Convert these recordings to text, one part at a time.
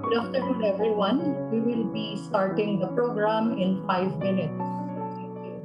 Good afternoon, everyone. We will be starting the program in 5 minutes. Thank you.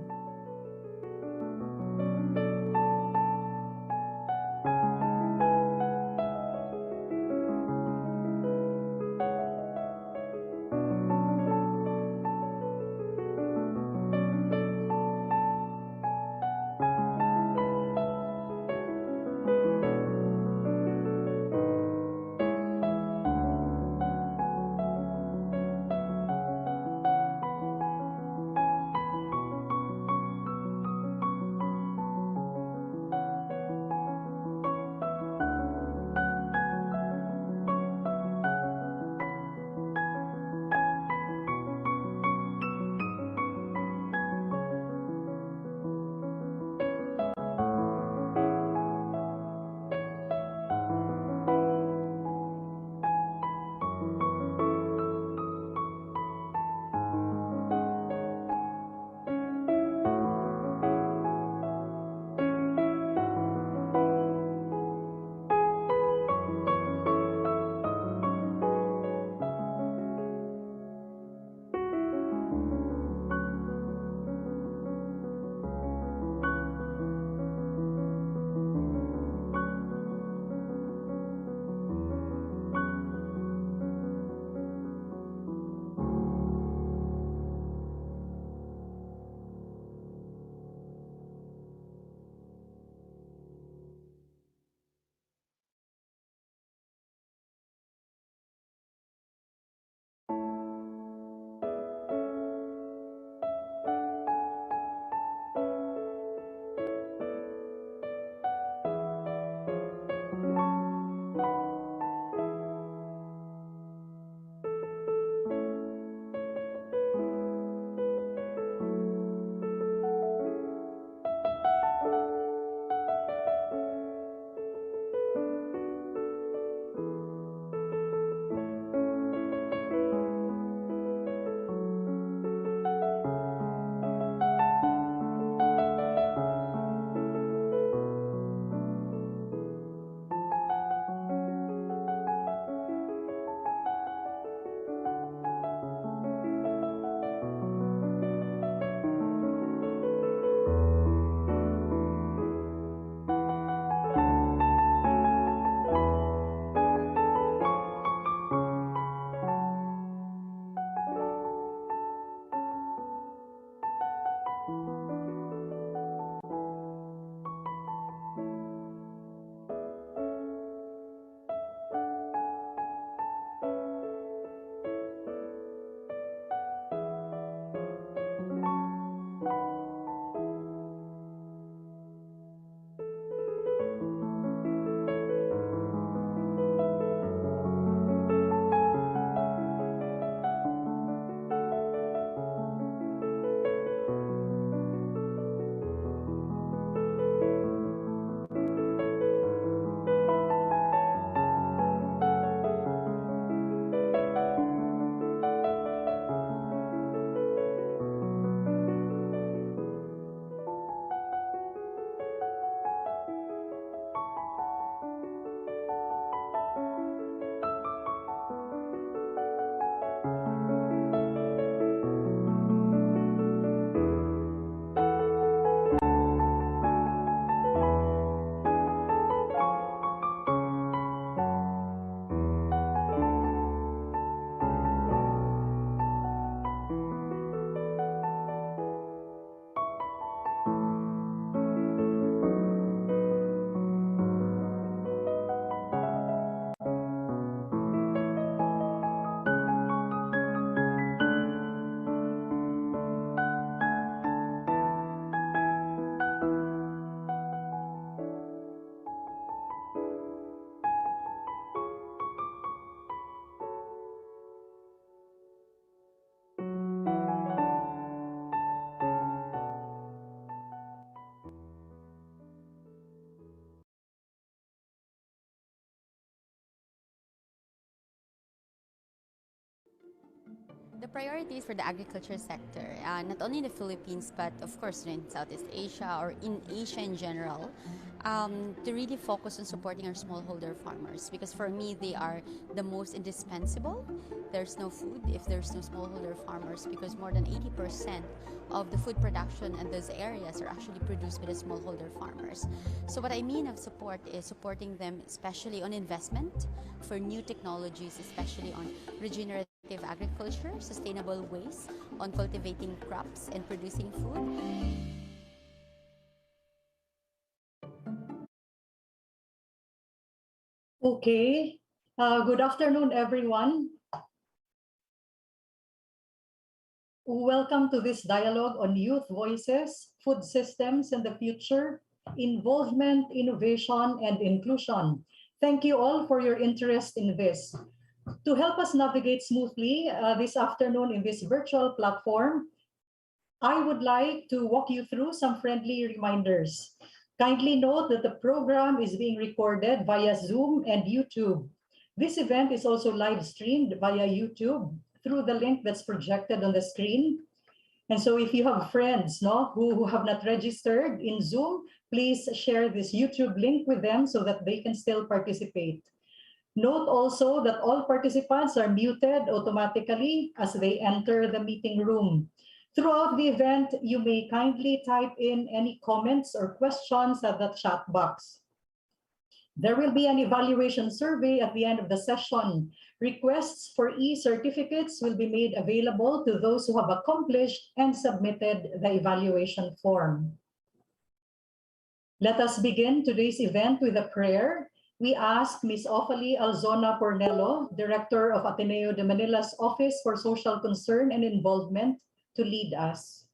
priorities for the agriculture sector, not only in the Philippines, but of course in Southeast Asia or in Asia in general, to really focus on supporting our smallholder farmers, because for me they are the most indispensable. There's no food if there's no smallholder farmers, because more than 80% of the food production in those areas are actually produced by the smallholder farmers. So what I mean of support is supporting them especially on investment for new technologies, especially on regenerative agriculture, sustainable ways on cultivating crops and producing food. Okay. Good afternoon, everyone. Welcome to this dialogue on youth voices, food systems and the future, involvement, innovation, and inclusion. Thank you all for your interest in this. To help us navigate smoothly this afternoon in this virtual platform, I would like to walk you through some friendly reminders. Kindly note that the program is being recorded via Zoom and YouTube. This event is also live streamed via YouTube through the link that's projected on the screen. And so if you have friends who have not registered in Zoom, please share this YouTube link with them so that they can still participate. Note also that all participants are muted automatically as they enter the meeting room. Throughout the event, you may kindly type in any comments or questions at the chat box. There will be an evaluation survey at the end of the session. Requests for e-certificates will be made available to those who have accomplished and submitted the evaluation form. Let us begin today's event with a prayer. We ask Ms. Ophalie Alzona Pornello, Director of Ateneo de Manila's Office for Social Concern and Involvement, to lead us.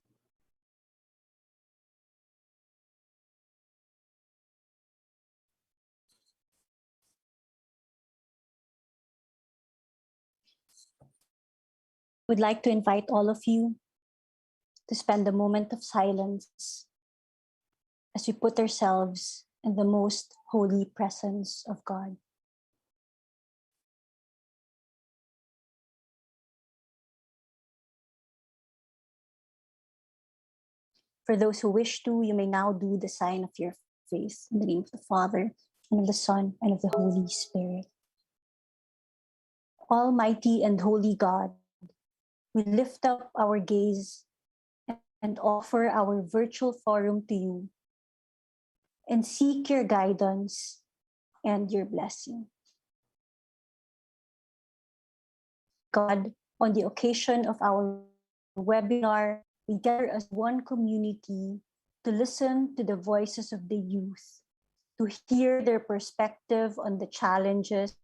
Would like to invite all of you to spend a moment of silence as we put ourselves in the most holy presence of God. For those who wish to, you may now do the sign of your faith in the name of the Father, and of the Son, and of the Holy Spirit. Almighty and holy God, we lift up our gaze and offer our virtual forum to you and seek your guidance and your blessing. God, on the occasion of our webinar, we gather as one community to listen to the voices of the youth, to hear their perspective on the challenges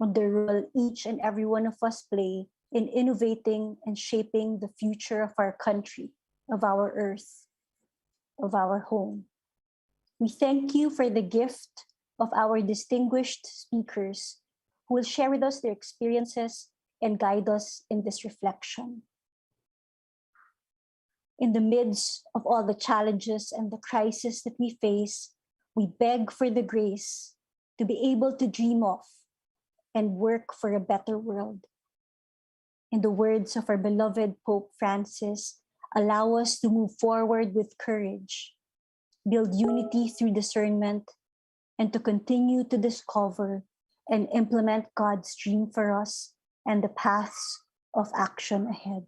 on the role each and every one of us play in innovating and shaping the future of our country, of our earth, of our home. We thank you for the gift of our distinguished speakers who will share with us their experiences and guide us in this reflection. In the midst of all the challenges and the crisis that we face, we beg for the grace to be able to dream of and work for a better world. In the words of our beloved Pope Francis, allow us to move forward with courage, build unity through discernment, and to continue to discover and implement God's dream for us and the paths of action ahead.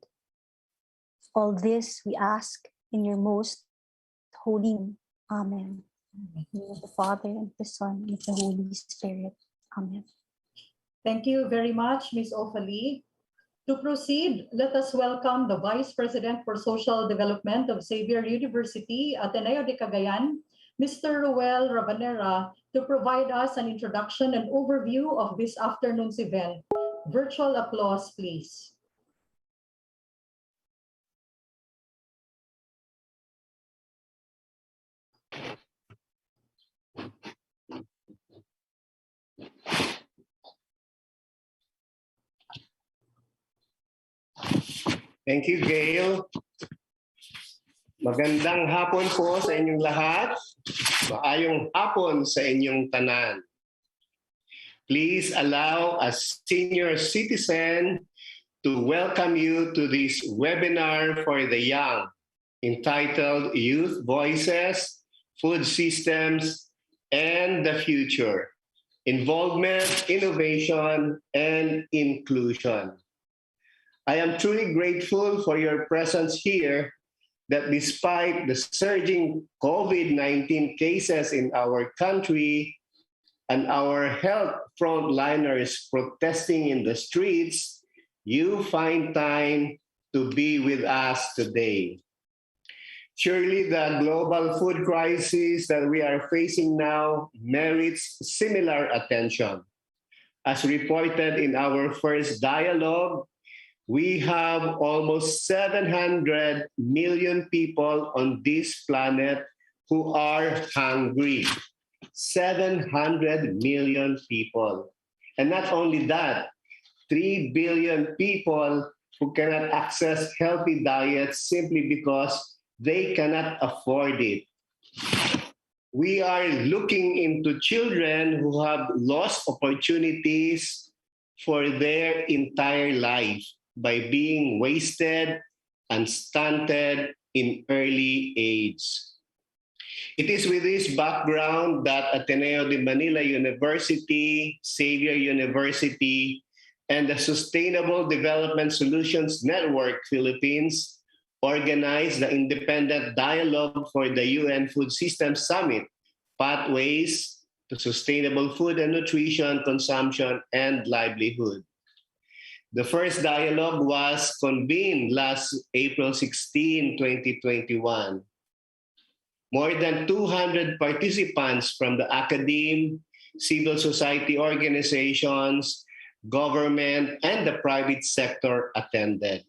All this we ask in your most holy name. Amen. In the name of the Father, and the Son, and of the Holy Spirit. Amen. Thank you very much, Ms. Ophalie. To proceed, let us welcome the Vice President for Social Development of Xavier University, Ateneo de Cagayan, Mr. Ruel Rabanera, to provide us an introduction and overview of this afternoon's event. Virtual applause, please. Thank you, Gail. Magandang hapon po sa inyong lahat. Maayong hapon sa inyong tanan. Please allow a senior citizen to welcome you to this webinar for the young entitled Youth Voices, Food Systems, and the Future, Involvement, Innovation, and Inclusion. I am truly grateful for your presence here that despite the surging COVID-19 cases in our country and our health frontliners protesting in the streets, you find time to be with us today. Surely the global food crisis that we are facing now merits similar attention. As reported in our first dialogue, we have almost 700 million people on this planet who are hungry. 700 million people. And not only that, 3 billion people who cannot access healthy diets simply because they cannot afford it. We are looking into children who have lost opportunities for their entire life by being wasted and stunted in early age. It is with this background that Ateneo de Manila University, Xavier University, and the Sustainable Development Solutions Network Philippines organized the Independent Dialogue for the UN Food Systems Summit, Pathways to Sustainable Food and Nutrition, Consumption, and Livelihood. The first dialogue was convened last April 16, 2021. More than 200 participants from the academe, civil society organizations, government, and the private sector attended.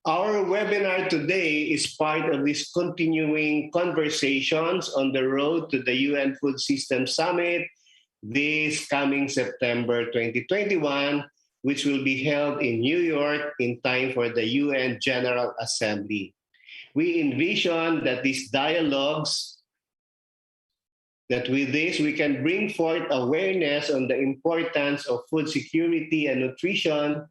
Our webinar today is part of these continuing conversations on the road to the UN Food Systems Summit this coming September 2021, which will be held in New York in time for the UN General Assembly. We envision that these dialogues, that with this we can bring forth awareness on the importance of food security and nutrition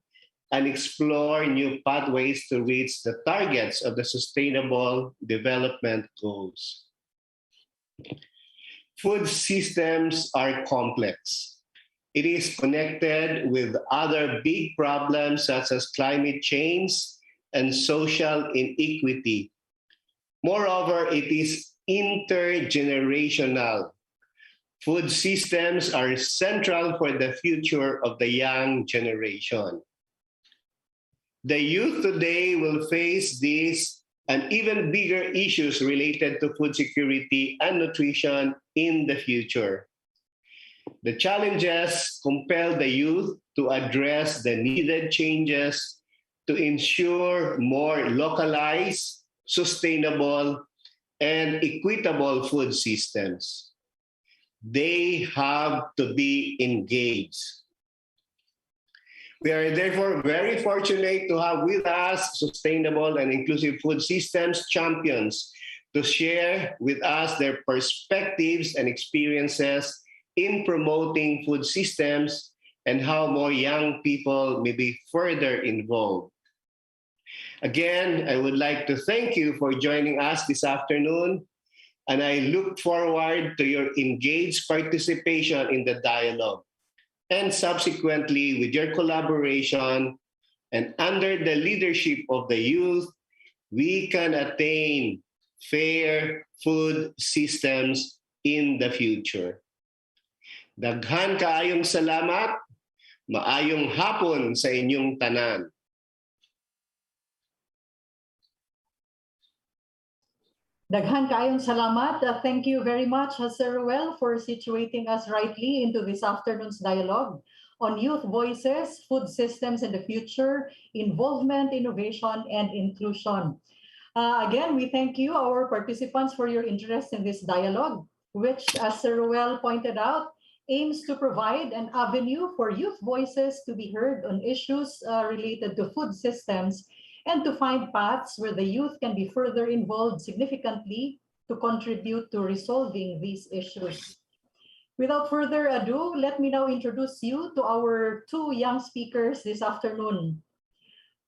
and explore new pathways to reach the targets of the Sustainable Development Goals. Food systems are complex. It is connected with other big problems such as climate change and social inequity. Moreover, it is intergenerational. Food systems are central for the future of the young generation. The youth today will face these and even bigger issues related to food security and nutrition in the future. The challenges compel the youth to address the needed changes to ensure more localized, sustainable, and equitable food systems. They have to be engaged. We are therefore very fortunate to have with us sustainable and inclusive food systems champions to share with us their perspectives and experiences in promoting food systems and how more young people may be further involved. Again, I would like to thank you for joining us this afternoon, and I look forward to your engaged participation in the dialogue. And subsequently, with your collaboration and under the leadership of the youth, we can attain fair food systems in the future. Daghan kaayong salamat, maayong hapon sa inyong tanan. Daghan kaayong salamat. Thank you very much, Sir Ruel, for situating us rightly into this afternoon's dialogue on youth voices, food systems in the future, involvement, innovation, and inclusion. Again, we thank you, our participants, for your interest in this dialogue, which, as Sir Ruel pointed out, aims to provide an avenue for youth voices to be heard on issues related to food systems and to find paths where the youth can be further involved significantly to contribute to resolving these issues. Without further ado, let me now introduce you to our two young speakers this afternoon.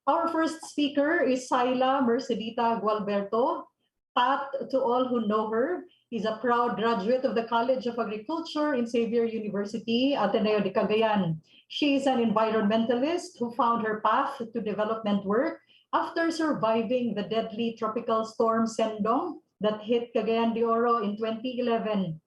Our first speaker is Saila Mercedita Galberto. Pat, to all who know her, is a proud graduate of the College of Agriculture in Xavier University, Ateneo de Cagayan. She is an environmentalist who found her path to development work after surviving the deadly tropical storm Sendong that hit Cagayan de Oro in 2011.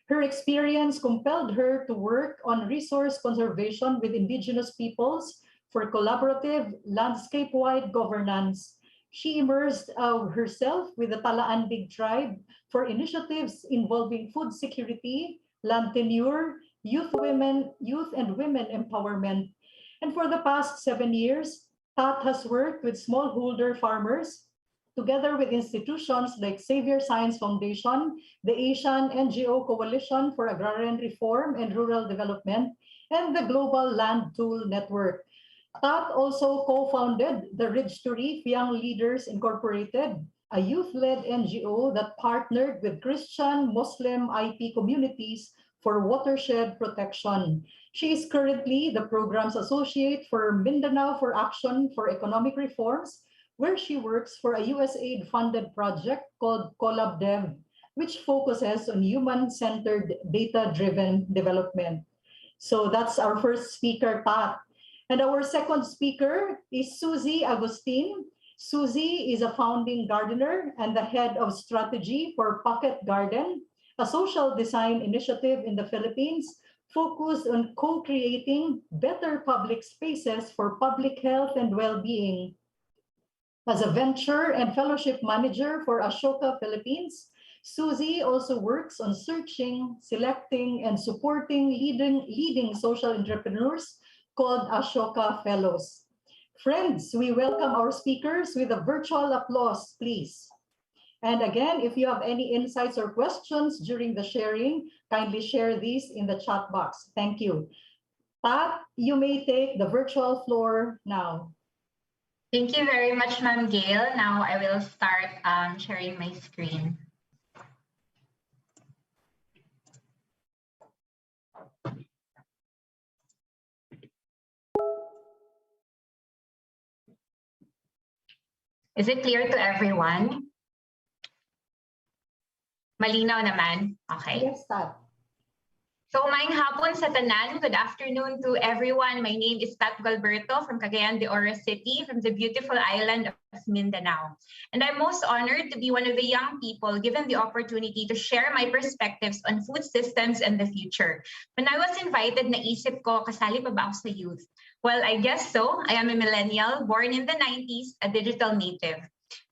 Her experience compelled her to work on resource conservation with indigenous peoples for collaborative, landscape-wide governance. She immersed herself with the Talaandig tribe for initiatives involving food security, land tenure, youth and women empowerment. And for the past 7 years, Tat has worked with smallholder farmers together with institutions like Xavier Science Foundation, the Asian NGO Coalition for Agrarian Reform and Rural Development, and the Global Land Tool Network. Tat also co-founded the Ridge to Reef Young Leaders Incorporated, a youth-led NGO that partnered with Christian, Muslim, IP communities for watershed protection. She is currently the program's associate for Mindanao for Action for Economic Reforms, where she works for a USAID-funded project called CollabDev, which focuses on human-centered, data-driven development. So that's our first speaker, Pat. And our second speaker is Susie Agustin. Susie is a founding gardener and the head of strategy for Pocket Garden, a social design initiative in the Philippines focused on co-creating better public spaces for public health and well-being. As a venture and fellowship manager for Ashoka Philippines, Susie also works on searching, selecting, and supporting leading social entrepreneurs called Ashoka Fellows. Friends, we welcome our speakers with a virtual applause, please. And again, if you have any insights or questions during the sharing, kindly share these in the chat box. Thank you. Pat, you may take the virtual floor now. Thank you very much, Ma'am Gail. Now I will start sharing my screen. Is it clear to everyone? Malinaw naman? Okay. Yes, Pat. So, maayong hapon sa tanan. Good afternoon to everyone. My name is Tat Galberto from Cagayan de Oro City, from the beautiful island of Mindanao. And I'm most honored to be one of the young people given the opportunity to share my perspectives on food systems and the future. When I was invited, naisip ko, kasali pa ba ako sa youth? Well, I guess so. I am a millennial, born in the 90s, a digital native.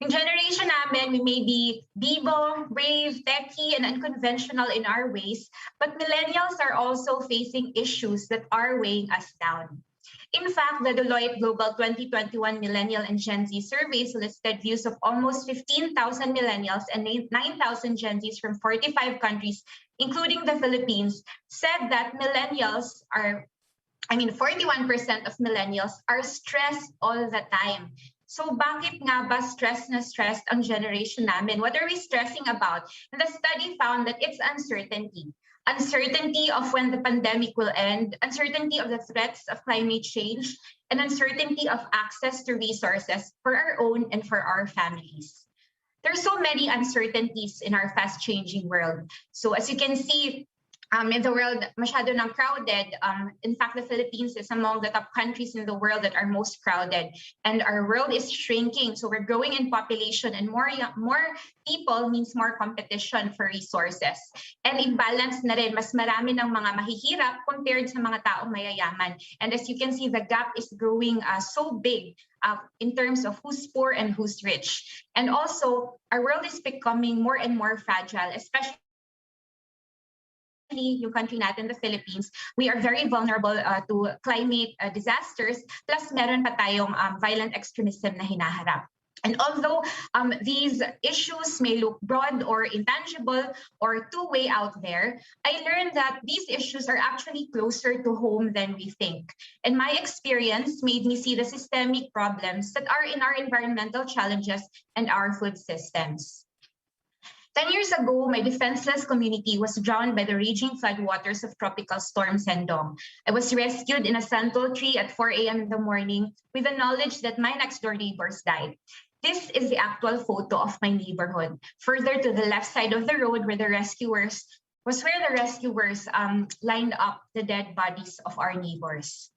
Yung generation namin, we may be bibo, brave, techie, and unconventional in our ways, but millennials are also facing issues that are weighing us down. In fact, the Deloitte Global 2021 Millennial and Gen Z survey listed views of almost 15,000 millennials and 9,000 Gen Zs from 45 countries, including the Philippines, said that 41% of millennials are stressed all the time. So bakit nga ba stressed ang generation namin? What are we stressing about? And the study found that it's uncertainty. Uncertainty of when the pandemic will end, uncertainty of the threats of climate change, and uncertainty of access to resources for our own and for our families. There's so many uncertainties in our fast-changing world. So as you can see, in the world, masyado nang crowded. In fact, the Philippines is among the top countries in the world that are most crowded. And our world is shrinking. So we're growing in population, and more people means more competition for resources. And imbalance na rin, mas marami ng mga mahihirap compared sa mga taong mayayaman. And as you can see, the gap is growing so big in terms of who's poor and who's rich. And also, our world is becoming more and more fragile, especially yung country natin, the Philippines, we are very vulnerable to climate disasters, plus meron pa tayong violent extremism na hinaharap. And although these issues may look broad or intangible or two-way out there, I learned that these issues are actually closer to home than we think. And my experience made me see the systemic problems that are in our environmental challenges and our food systems. 10 years ago, my defenseless community was drowned by the raging floodwaters of Tropical Storm Sendong. I was rescued in a santol tree at 4 a.m. in the morning with the knowledge that my next-door neighbors died. This is the actual photo of my neighborhood. Further to the left side of the road where the rescuers lined up the dead bodies of our neighbors.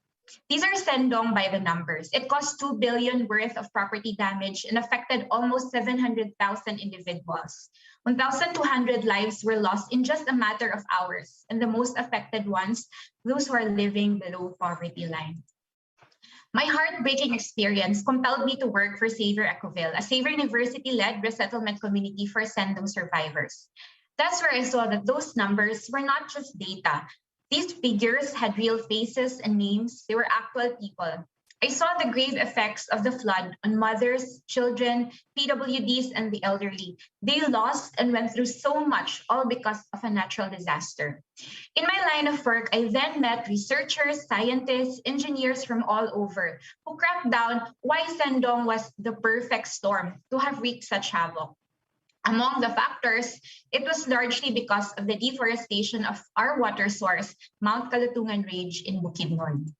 These are Sendong by the numbers. It caused 2 billion worth of property damage and affected almost 700,000 individuals. 1,200 lives were lost in just a matter of hours, and the most affected ones, those who are living below poverty line. My heartbreaking experience compelled me to work for Xavier Ecoville, a Xavier University-led resettlement community for Sendong survivors. That's where I saw that those numbers were not just data. These figures had real faces and names. They were actual people. I saw the grave effects of the flood on mothers, children, PWDs, and the elderly. They lost and went through so much, all because of a natural disaster. In my line of work, I then met researchers, scientists, engineers from all over who cracked down why Sendong was the perfect storm to have wreaked such havoc. Among the factors, it was largely because of the deforestation of our water source, Mount Kalitungan Range in Bukidnon.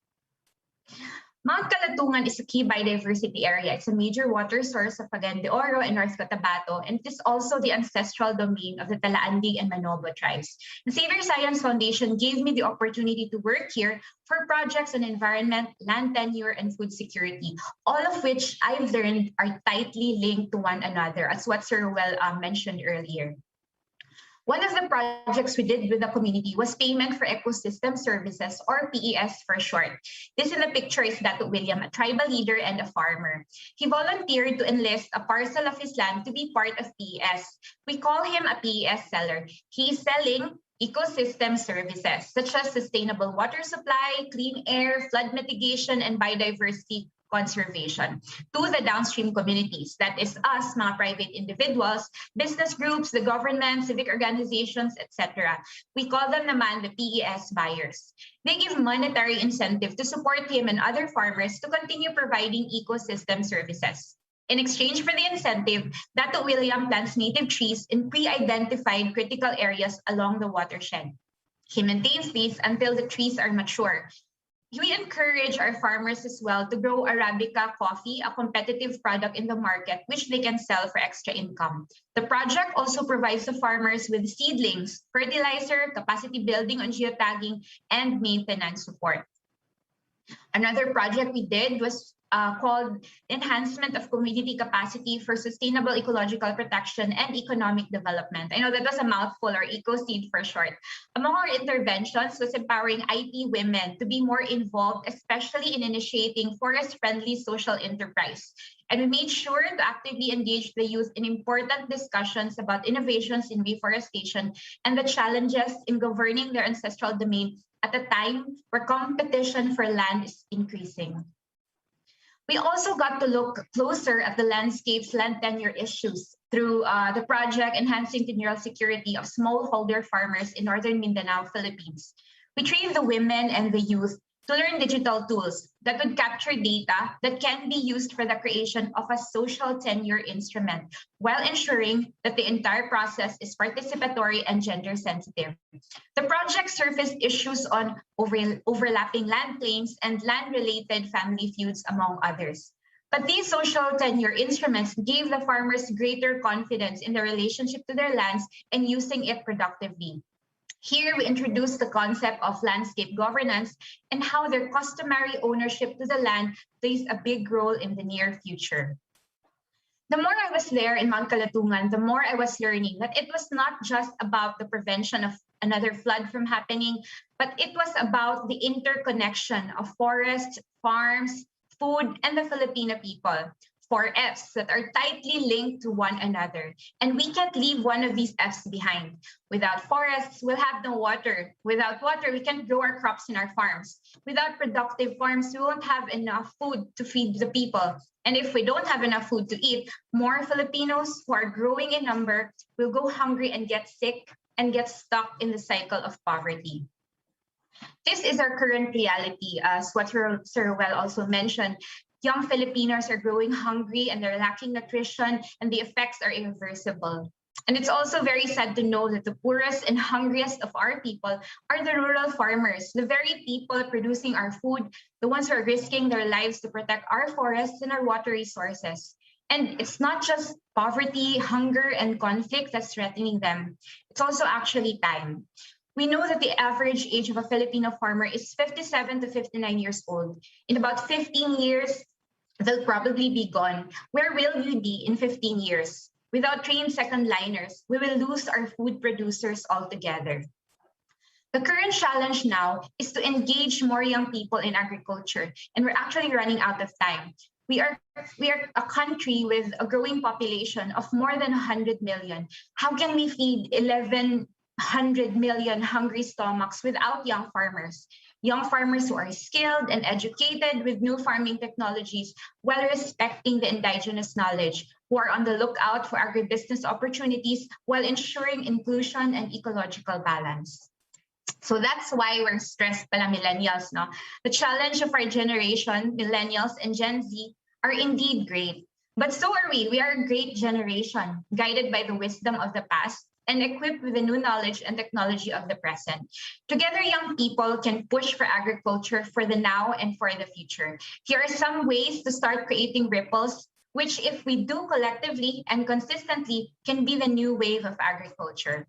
Mount Kalitungan is a key biodiversity area. It's a major water source of Cagayan de Oro and North Cotabato, and it is also the ancestral domain of the Talaandig and Manobo tribes. The Xavier Science Foundation gave me the opportunity to work here for projects on environment, land tenure, and food security, all of which I've learned are tightly linked to one another, as what Sir Ruel mentioned earlier. One of the projects we did with the community was Payment for Ecosystem Services, or PES for short. This in the picture is Dato William, a tribal leader and a farmer. He volunteered to enlist a parcel of his land to be part of PES. We call him a PES seller. He is selling ecosystem services, such as sustainable water supply, clean air, flood mitigation, and biodiversity conservation to the downstream communities. That is us, mga private individuals, business groups, the government, civic organizations, etc. We call them naman the PES buyers. They give monetary incentive to support him and other farmers to continue providing ecosystem services. In exchange for the incentive, Dato William plants native trees in pre-identified critical areas along the watershed. He maintains these until the trees are mature. We encourage our farmers as well to grow Arabica coffee, a competitive product in the market, which they can sell for extra income. The project also provides the farmers with seedlings, fertilizer, capacity building on geotagging, and maintenance support. Another project we did was called Enhancement of Community Capacity for Sustainable Ecological Protection and Economic Development. I know that was a mouthful, or EcoSeed for short. Among our interventions was empowering IT women to be more involved, especially in initiating forest-friendly social enterprise. And we made sure to actively engage the youth in important discussions about innovations in reforestation and the challenges in governing their ancestral domain at a time where competition for land is increasing. We also got to look closer at the landscape's land tenure issues through the project Enhancing Tenure Security of Smallholder Farmers in Northern Mindanao, Philippines. We trained the women and the youth to learn digital tools that would capture data that can be used for the creation of a social tenure instrument, while ensuring that the entire process is participatory and gender sensitive. The project surfaced issues on overlapping land claims and land-related family feuds, among others. But these social tenure instruments gave the farmers greater confidence in their relationship to their lands and using it productively. Here, we introduced the concept of landscape governance and how their customary ownership to the land plays a big role in the near future. The more I was there in Mount Kalitungan, the more I was learning that it was not just about the prevention of another flood from happening, but it was about the interconnection of forests, farms, food, and the Filipino people. 4 Fs that are tightly linked to one another. And we can't leave one of these Fs behind. Without forests, we'll have no water. Without water, we can't grow our crops in our farms. Without productive farms, we won't have enough food to feed the people. And if we don't have enough food to eat, more Filipinos who are growing in number will go hungry and get sick and get stuck in the cycle of poverty. This is our current reality, as what Sir Well also mentioned. Young Filipinos are growing hungry and they're lacking nutrition, and the effects are irreversible. And it's also very sad to know that the poorest and hungriest of our people are the rural farmers, the very people producing our food, the ones who are risking their lives to protect our forests and our water resources. And it's not just poverty, hunger, and conflict that's threatening them. It's also actually time. We know that the average age of a Filipino farmer is 57 to 59 years old. In about 15 years, they'll probably be gone. Where will we be in 15 years? Without trained second liners, we will lose our food producers altogether. The current challenge now is to engage more young people in agriculture, and we're actually running out of time. We are a country with a growing population of more than 100 million. How can we feed 1,100 million hungry stomachs without young farmers? Young farmers who are skilled and educated with new farming technologies while respecting the indigenous knowledge, who are on the lookout for agribusiness opportunities while ensuring inclusion and ecological balance. So that's why we're stressed pala millennials, no? The challenge of our generation, millennials and Gen Z, are indeed great. But so are we. We are a great generation, guided by the wisdom of the past and equipped with the new knowledge and technology of the present. Together, young people can push for agriculture for the now and for the future. Here are some ways to start creating ripples, which if we do collectively and consistently, can be the new wave of agriculture.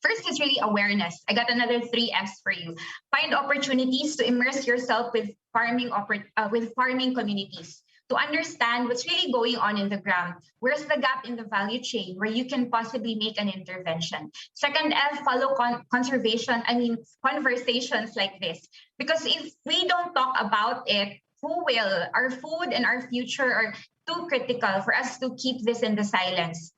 First is really awareness. I got another 3S for you. Find opportunities to immerse yourself with farming communities, to understand what's really going on in the ground. Where's the gap in the value chain where you can possibly make an intervention? Second F, follow conversations like this. Because if we don't talk about it, who will? Our food and our future are too critical for us to keep this in the silence.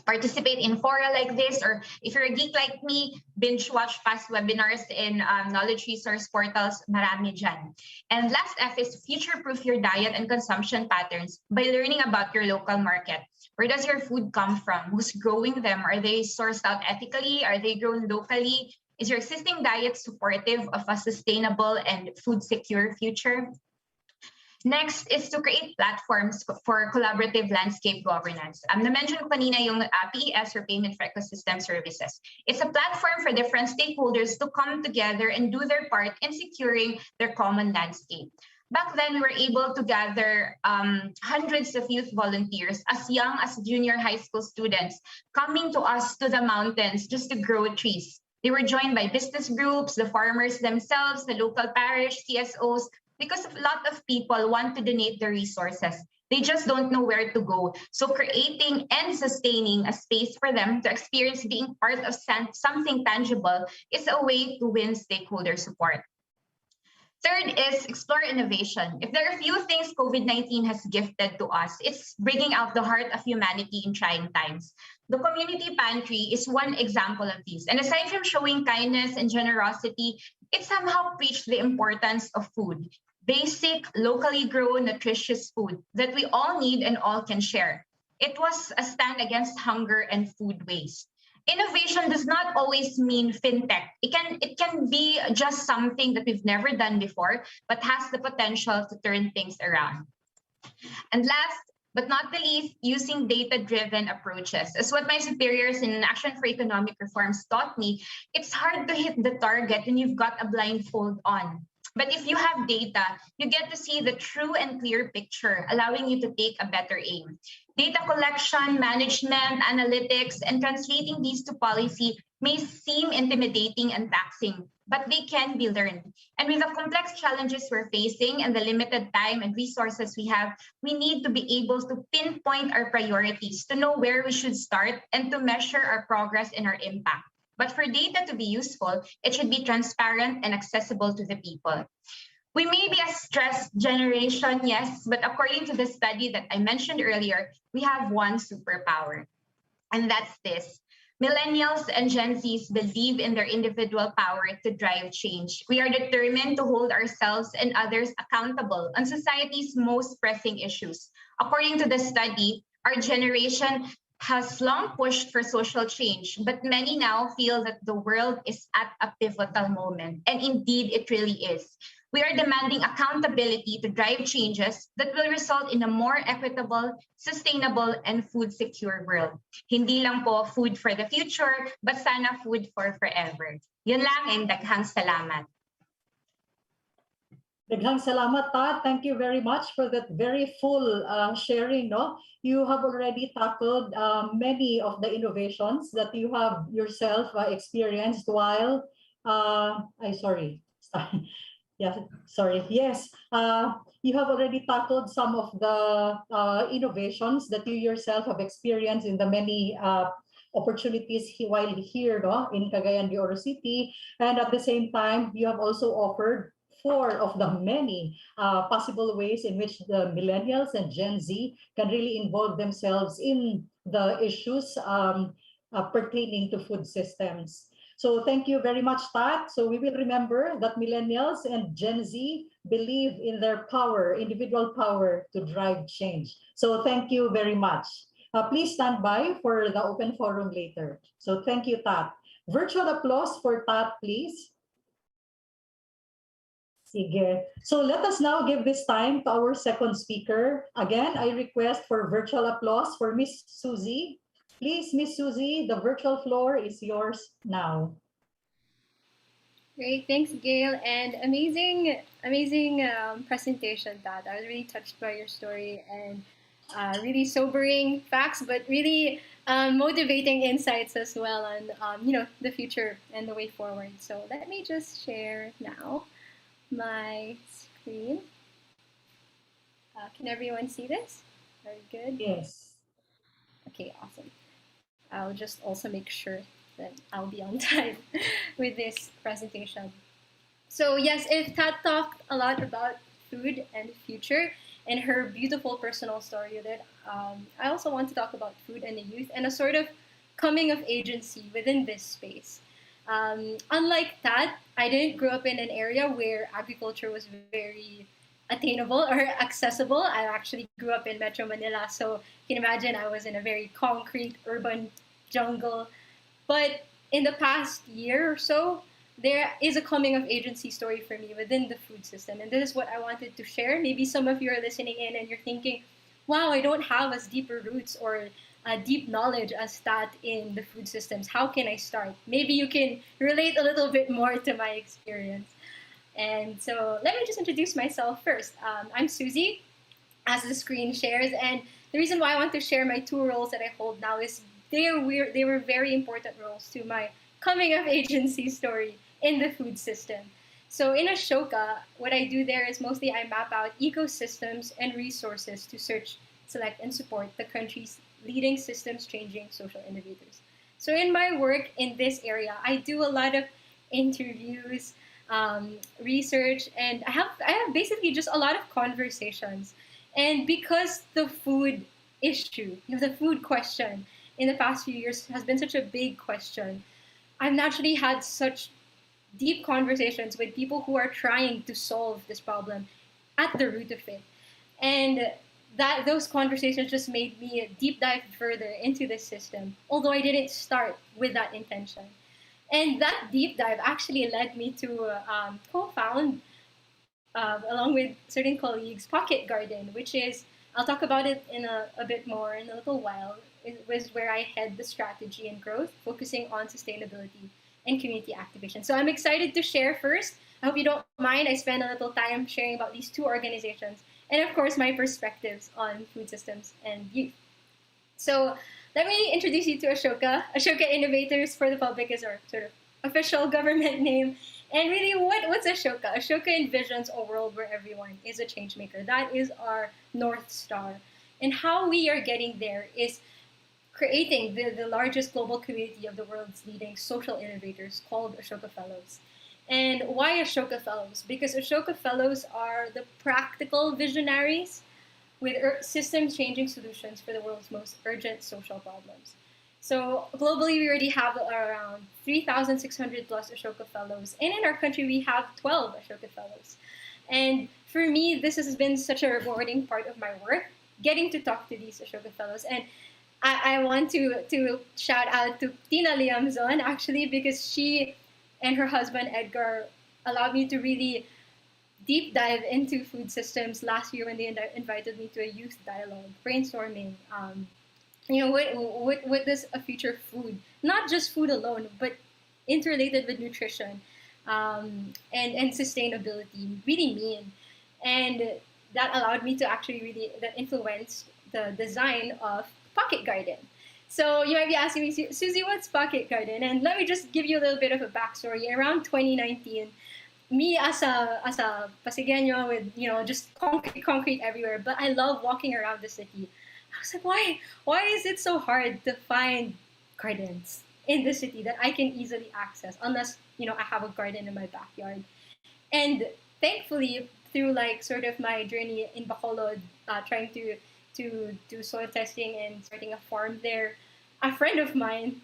Participate in fora like this, or if you're a geek like me, binge watch past webinars in knowledge resource portals, marami dyan. And last F is future-proof your diet and consumption patterns by learning about your local market. Where does your food come from? Who's growing them? Are they sourced out ethically? Are they grown locally? Is your existing diet supportive of a sustainable and food-secure future? Next is to create platforms for collaborative landscape governance. Na-mention ko kanina yung PES, or Payment for Ecosystem Services. It's a platform for different stakeholders to come together and do their part in securing their common landscape. Back then, we were able to gather hundreds of youth volunteers as young as junior high school students coming to us to the mountains just to grow trees. They were joined by business groups, the farmers themselves, the local parish, CSOs, because a lot of people want to donate their resources. They just don't know where to go. So creating and sustaining a space for them to experience being part of something tangible is a way to win stakeholder support. Third is explore innovation. If there are a few things COVID-19 has gifted to us, it's bringing out the heart of humanity in trying times. The community pantry is one example of these. And aside from showing kindness and generosity, it somehow preached the importance of food. Basic, locally grown, nutritious food that we all need and all can share. It was a stand against hunger and food waste. Innovation does not always mean fintech. It can be just something that we've never done before, but has the potential to turn things around. And last but not the least, using data-driven approaches. As what my superiors in Action for Economic Reforms taught me, it's hard to hit the target when you've got a blindfold on. But if you have data, you get to see the true and clear picture, allowing you to take a better aim. Data collection, management, analytics, and translating these to policy may seem intimidating and taxing, but they can be learned. And with the complex challenges we're facing and the limited time and resources we have, we need to be able to pinpoint our priorities, to know where we should start, and to measure our progress and our impact. But for data to be useful, it should be transparent and accessible to the people. We may be a stressed generation, yes, but according to the study that I mentioned earlier, we have one superpower, and that's this. Millennials and Gen Zs believe in their individual power to drive change. We are determined to hold ourselves and others accountable on society's most pressing issues. According to the study, our generation has long pushed for social change, but many now feel that the world is at a pivotal moment. And indeed, it really is. We are demanding accountability to drive changes that will result in a more equitable, sustainable, and food-secure world. Hindi lang po food for the future, but sana food for forever. Yun lang, and daghang salamat. Daghang salamat, Tat. Thank you very much for that very full sharing. No, you have already tackled many of the innovations that you have yourself experienced while. Sorry. Yeah, sorry. Yes, you have already tackled some of the innovations that you yourself have experienced in the many opportunities while here, no, in Cagayan de Oro City, and at the same time, you have also offered four of the many possible ways in which the millennials and Gen Z can really involve themselves in the issues pertaining to food systems. So thank you very much, Tat. So we will remember that millennials and Gen Z believe in their power, individual power to drive change. So thank you very much. Please stand by for the open forum later. So thank you, Tat. Virtual applause for Tat, please. Sige. So let us now give this time to our second speaker. Again, I request for virtual applause for Miss Susie. Please, Miss Susie, the virtual floor is yours now. Great, thanks, Gail, and amazing presentation, Dad. I was really touched by your story and really sobering facts, but really motivating insights as well on the future and the way forward. So let me just share now my screen. Can everyone see this? Very good. Yes. Okay, awesome. I'll just also make sure that I'll be on time with this presentation. So yes, if Tat talked a lot about food and future and her beautiful personal story with it, I also want to talk about food and the youth and a sort of coming of agency within this space. Unlike Tat, I didn't grow up in an area where agriculture was very attainable or accessible. I actually grew up in Metro Manila, so you can imagine I was in a very concrete urban jungle. But in the past year or so, there is a coming of agency story for me within the food system. And this is what I wanted to share. Maybe some of you are listening in and you're thinking, wow, I don't have as deeper roots or a deep knowledge as that in the food systems. How can I start? Maybe you can relate a little bit more to my experience. And so let me just introduce myself first. I'm Susie, as the screen shares. And the reason why I want to share my two roles that I hold now is they were very important roles to my coming of agency story in the food system. So in Ashoka, what I do there is mostly I map out ecosystems and resources to search, select, and support the country's leading systems changing social innovators. So in my work in this area, I do a lot of interviews, research, and I have basically just a lot of conversations. And because the food issue, the food question in the past few years has been such a big question, I've naturally had such deep conversations with people who are trying to solve this problem at the root of it. And those conversations just made me deep dive further into this system, although I didn't start with that intention. And that deep dive actually led me to co-found, along with certain colleagues, Pocket Garden, which is, I'll talk about it in a bit more in a little while. It was where I head the strategy and growth, focusing on sustainability and community activation. So I'm excited to share first. I hope you don't mind. I spend a little time sharing about these two organizations and, of course, my perspectives on food systems and youth. So let me introduce you to Ashoka. Ashoka Innovators for the public is our sort of official government name. And really, what's Ashoka? Ashoka envisions a world where everyone is a change maker. That is our North Star. And how we are getting there is creating the largest global community of the world's leading social innovators called Ashoka Fellows. And why Ashoka Fellows? Because Ashoka Fellows are the practical visionaries with systems-changing solutions for the world's most urgent social problems. So globally, we already have around 3,600 plus Ashoka Fellows. And in our country, we have 12 Ashoka Fellows. And for me, this has been such a rewarding part of my work, getting to talk to these Ashoka Fellows. And I want to shout out to Tina Liamzon, actually, because she and her husband, Edgar, allowed me to really deep dive into food systems last year when they invited me to a youth dialogue, brainstorming. What does a future food, not just food alone, but interrelated with nutrition and sustainability really mean? And that allowed me to actually really, that influenced the design of Pocket Garden. So you might be asking me, Susie, what's Pocket Garden? And let me just give you a little bit of a backstory. Around 2019, me as a Pasigueño with just concrete everywhere, but I love walking around the city. I was like, why is it so hard to find gardens in the city that I can easily access unless I have a garden in my backyard? And thankfully, through like sort of my journey in Bacolod, trying to do soil testing and starting a farm there, a friend of mine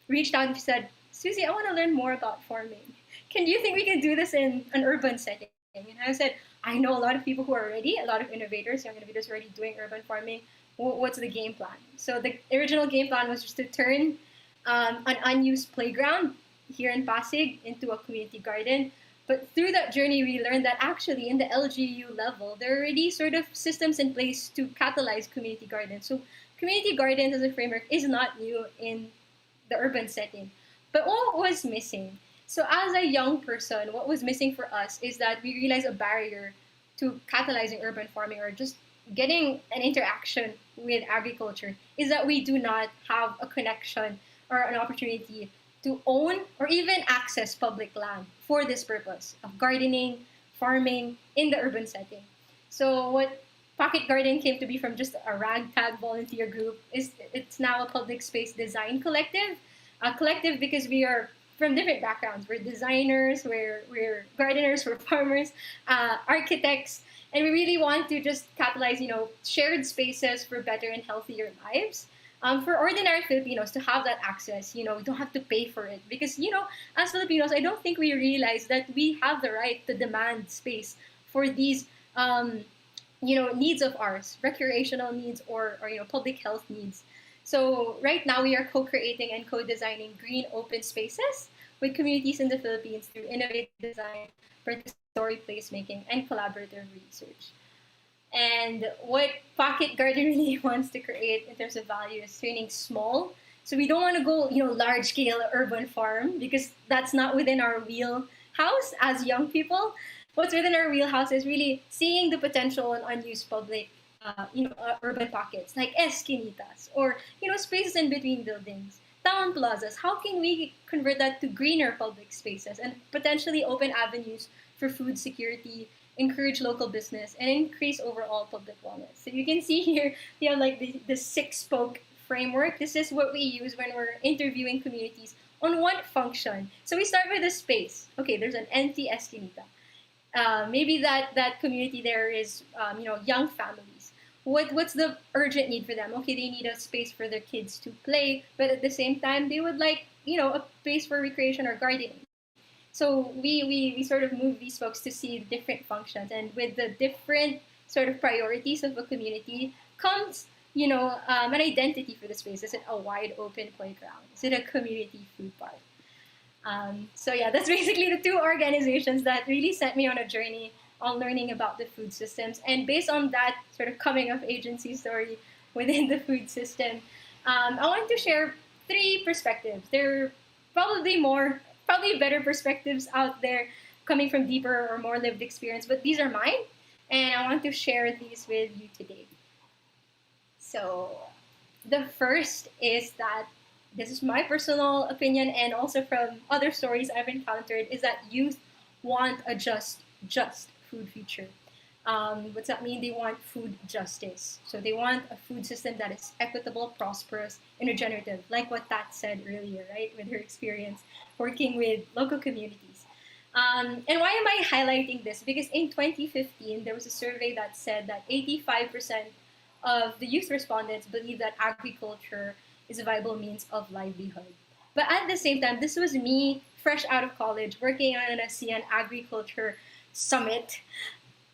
reached out and said, Susie, I want to learn more about farming. Can you think we can do this in an urban setting? And I said, I know a lot of people who are ready, a lot of innovators, young innovators already doing urban farming. What's the game plan? So the original game plan was just to turn an unused playground here in Pasig into a community garden. But through that journey, we learned that actually in the LGU level, there are already sort of systems in place to catalyze community gardens. So community gardens as a framework is not new in the urban setting. But what was missing? So as a young person, what was missing for us is that we realized a barrier to catalyzing urban farming or just getting an interaction with agriculture is that we do not have a connection or an opportunity to own or even access public land for this purpose of gardening, farming in the urban setting. So what Pocket Garden came to be from just a ragtag volunteer group is it's now a public space design collective. A collective because we are from different backgrounds. We're designers, we're gardeners, we're farmers, architects, and we really want to just catalyze, shared spaces for better and healthier lives. For ordinary Filipinos to have that access, we don't have to pay for it because, as Filipinos, I don't think we realize that we have the right to demand space for these, needs of ours, recreational needs or public health needs. So right now we are co-creating and co-designing green open spaces with communities in the Philippines through innovative design, participatory placemaking, and collaborative research. And what Pocket Garden really wants to create in terms of value is turning small. So we don't want to go, large scale urban farm because that's not within our wheelhouse as young people. What's within our wheelhouse is really seeing the potential in unused public, urban pockets like esquinitas or, spaces in between buildings, town plazas. How can we convert that to greener public spaces and potentially open avenues for food security, encourage local business, and increase overall public wellness? So you can see here, we have like the six-spoke framework. This is what we use when we're interviewing communities on what function. So we start with a space. Okay, there's an empty esquinita. Maybe that community there is, young families. What's the urgent need for them? Okay, they need a space for their kids to play, but at the same time, they would like, a place for recreation or gardening. So we sort of move these folks to see different functions, and with the different sort of priorities of a community comes, an identity for the space. Is it a wide open playground? Is it a community food park? So yeah, that's basically the two organizations that really sent me on a journey on learning about the food systems. And based on that sort of coming of agency story within the food system, I want to share three perspectives. There are probably better perspectives out there coming from deeper or more lived experience, but these are mine, and I want to share these with you today. So the first is that this is my personal opinion and also from other stories I've encountered, is that youth want a just food future. What's that mean? They want food justice. So they want a food system that is equitable, prosperous, and regenerative, like what Tat said earlier, right? With her experience working with local communities. And why am I highlighting this? Because in 2015, there was a survey that said that 85% of the youth respondents believe that agriculture is a viable means of livelihood. But at the same time, this was me, fresh out of college, working on an ASEAN agriculture summit.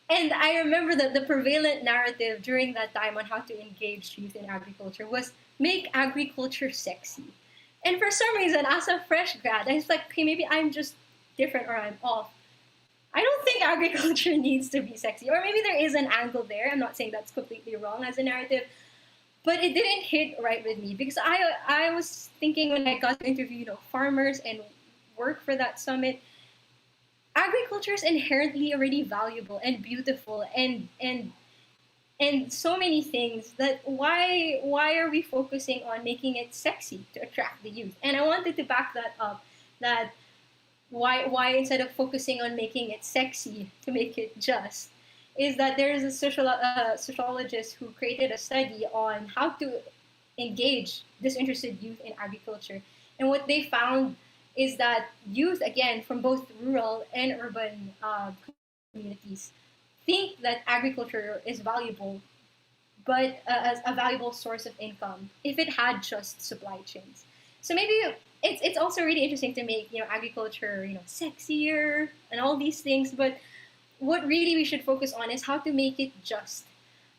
And I remember that the prevalent narrative during that time on how to engage youth in agriculture was make agriculture sexy. And for some reason, as a fresh grad, I was like, okay, maybe I'm just different or I'm off. I don't think agriculture needs to be sexy, or maybe there is an angle there. I'm not saying that's completely wrong as a narrative, but it didn't hit right with me because I was thinking when I got to interview, farmers and work for that summit, agriculture is inherently already valuable and beautiful and so many things that why are we focusing on making it sexy to attract the youth? And I wanted to back that up, that why instead of focusing on making it sexy to make it just, is that there is a sociologist who created a study on how to engage disinterested youth in agriculture. And what they found is that youth, again, from both rural and urban communities, think that agriculture is valuable, but as a valuable source of income if it had just supply chains. So maybe it's also really interesting to make agriculture sexier and all these things, but what really we should focus on is how to make it just.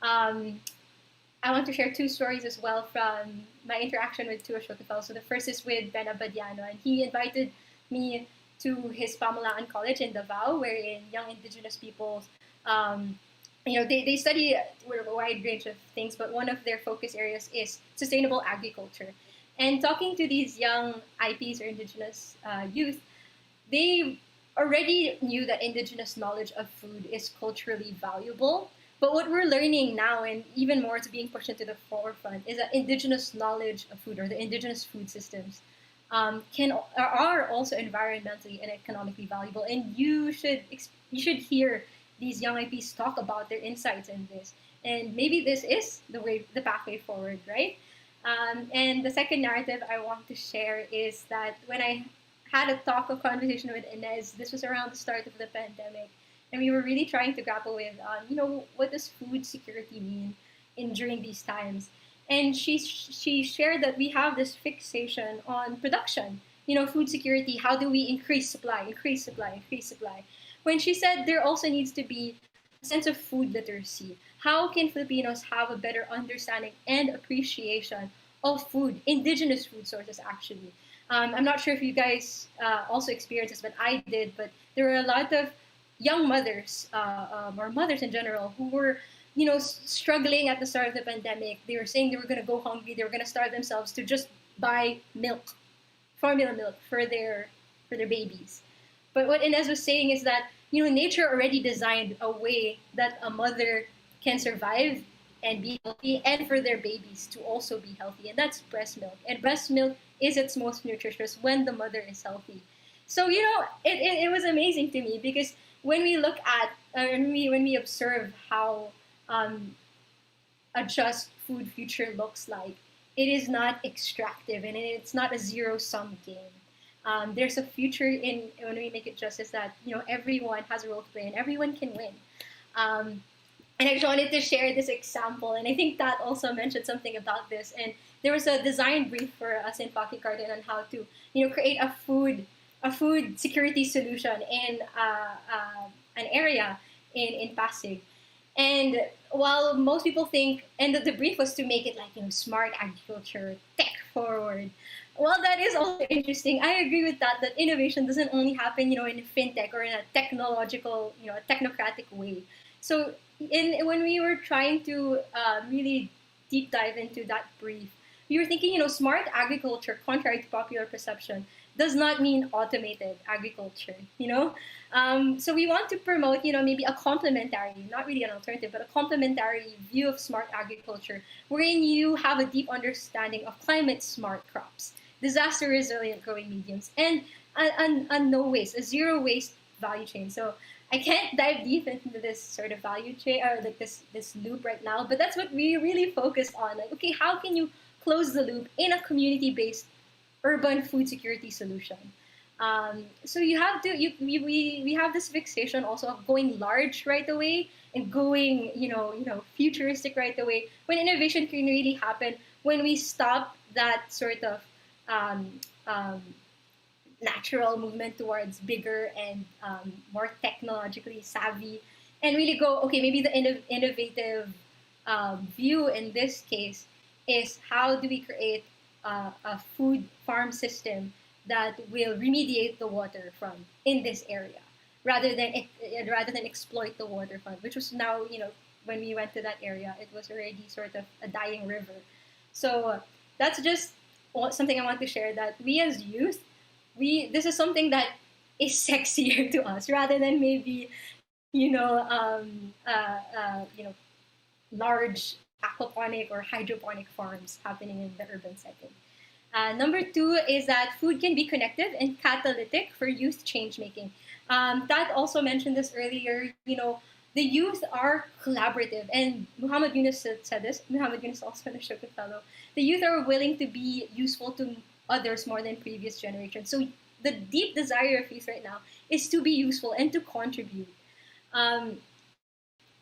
I want to share two stories as well from my interaction with two Ashoka fellows. So the first is with Ben Abadiano, and he invited me to his Pamalaan College in Davao, wherein young indigenous peoples, they study a wide range of things, but one of their focus areas is sustainable agriculture. And talking to these young IPs or indigenous youth, they already knew that indigenous knowledge of food is culturally valuable. But what we're learning now, and even more to being pushed into the forefront, is that indigenous knowledge of food or the indigenous food systems are also environmentally and economically valuable. And you should hear these young IPs talk about their insights in this. And maybe this is the pathway forward, right? And the second narrative I want to share is that when I had a conversation with Inez, this was around the start of the pandemic, and we were really trying to grapple with, what does food security mean during these times? And she shared that we have this fixation on production, food security. How do we increase supply, increase supply, increase supply? When she said there also needs to be a sense of food literacy. How can Filipinos have a better understanding and appreciation of food, indigenous food sources, actually? I'm not sure if you guys also experienced this, but I did. But there were a lot of young mothers or mothers in general who were, struggling at the start of the pandemic. They were saying they were going to go hungry. They were going to starve themselves to just buy milk, formula milk for their babies. But what Inez was saying is that nature already designed a way that a mother can survive and be healthy, and for their babies to also be healthy, and that's breast milk. And breast milk is its most nutritious when the mother is healthy. So it was amazing to me because when we look at when we observe how a just food future looks like, it is not extractive and it's not a zero-sum game. There's a future in when we make it just, is that everyone has a role to play and everyone can win. And I just wanted to share this example, and I think that also mentioned something about this. And there was a design brief for us in Pocket Garden on how to create a food security solution in an area in Pasig. And while most people think, and the brief was to make it like smart agriculture, tech forward. While that is also interesting, I agree with that. That innovation doesn't only happen in fintech or in a technological, a technocratic way. So when we were trying to really deep dive into that brief, we were thinking, smart agriculture, contrary to popular perception, does not mean automated agriculture, So we want to promote, maybe a complementary, not really an alternative, but a complementary view of smart agriculture, wherein you have a deep understanding of climate smart crops, disaster resilient growing mediums, and a no waste, a zero waste value chain. So I can't dive deep into this sort of value chain or like this loop right now, but that's what we really focus on. Like, okay, how can you close the loop in a community-based urban food security solution? So you have to we have this fixation also of going large right away and going futuristic right away, when innovation can really happen when we stop that sort of natural movement towards bigger and more technologically savvy, and really go, okay, maybe the innovative view in this case is how do we create a food farm system that will remediate the waterfront in this area. rather than exploit the waterfront, which was now, when we went to that area, it was already sort of a dying river. So that's just something I want to share, that we as youth, this is something that is sexier to us rather than maybe, large aquaponic or hydroponic farms happening in the urban setting. Number two is that food can be connective and catalytic for youth change making. That also mentioned this earlier. The youth are collaborative, and Muhammad Yunus said this. Muhammad Yunus, also an Ashoka fellow. The youth are willing to be useful to others more than previous generations. So the deep desire of youth right now is to be useful and to contribute. And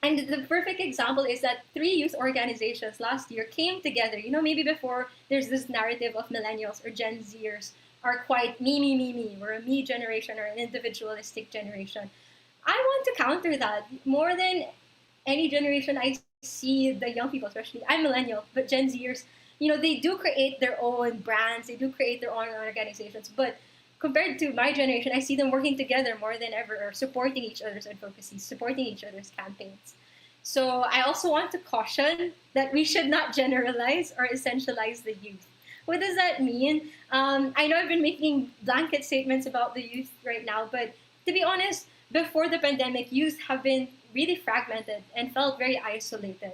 the perfect example is that 3 youth organizations last year came together. Maybe before there's this narrative of millennials or Gen Zers are quite me. We're a me generation or an individualistic generation. I want to counter that. More than any generation, I see the young people, especially, I'm millennial, but Gen Zers, they do create their own brands, they do create their own organizations, but compared to my generation, I see them working together more than ever, or supporting each other's advocacy, supporting each other's campaigns. So I also want to caution that we should not generalize or essentialize the youth. What does that mean? I know I've been making blanket statements about the youth right now, but to be honest, before the pandemic, youth have been really fragmented and felt very isolated.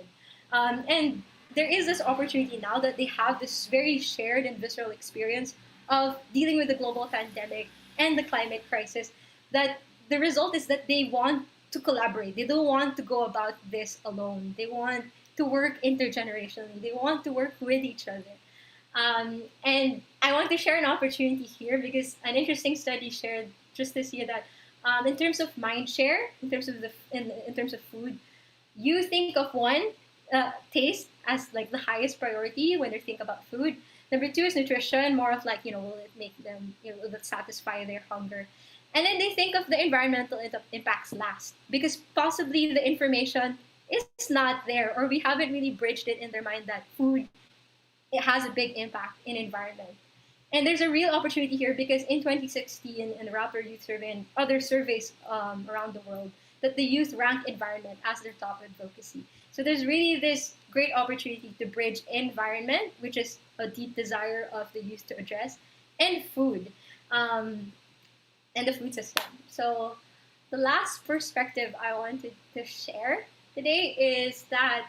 And there is this opportunity now that they have this very shared and visceral experience of dealing with the global pandemic and the climate crisis, that the result is that they want to collaborate. They don't want to go about this alone. They want to work intergenerationally. They want to work with each other. And I want to share an opportunity here because an interesting study shared just this year that in terms of mind share, in terms of in terms of food, you think of one, taste as like the highest priority when they think about food. Number 2 is nutrition, more of like, will it make them, will it satisfy their hunger? And then they think of the environmental impacts last, because possibly the information is not there, or we haven't really bridged it in their mind that food, it has a big impact in environment. And there's a real opportunity here because in 2016, in the Rappler Youth Survey and other surveys around the world, that the youth rank environment as their top advocacy. So there's really this great opportunity to bridge environment, which is a deep desire of the youth to address, and food, and the food system. So the last perspective I wanted to share today is that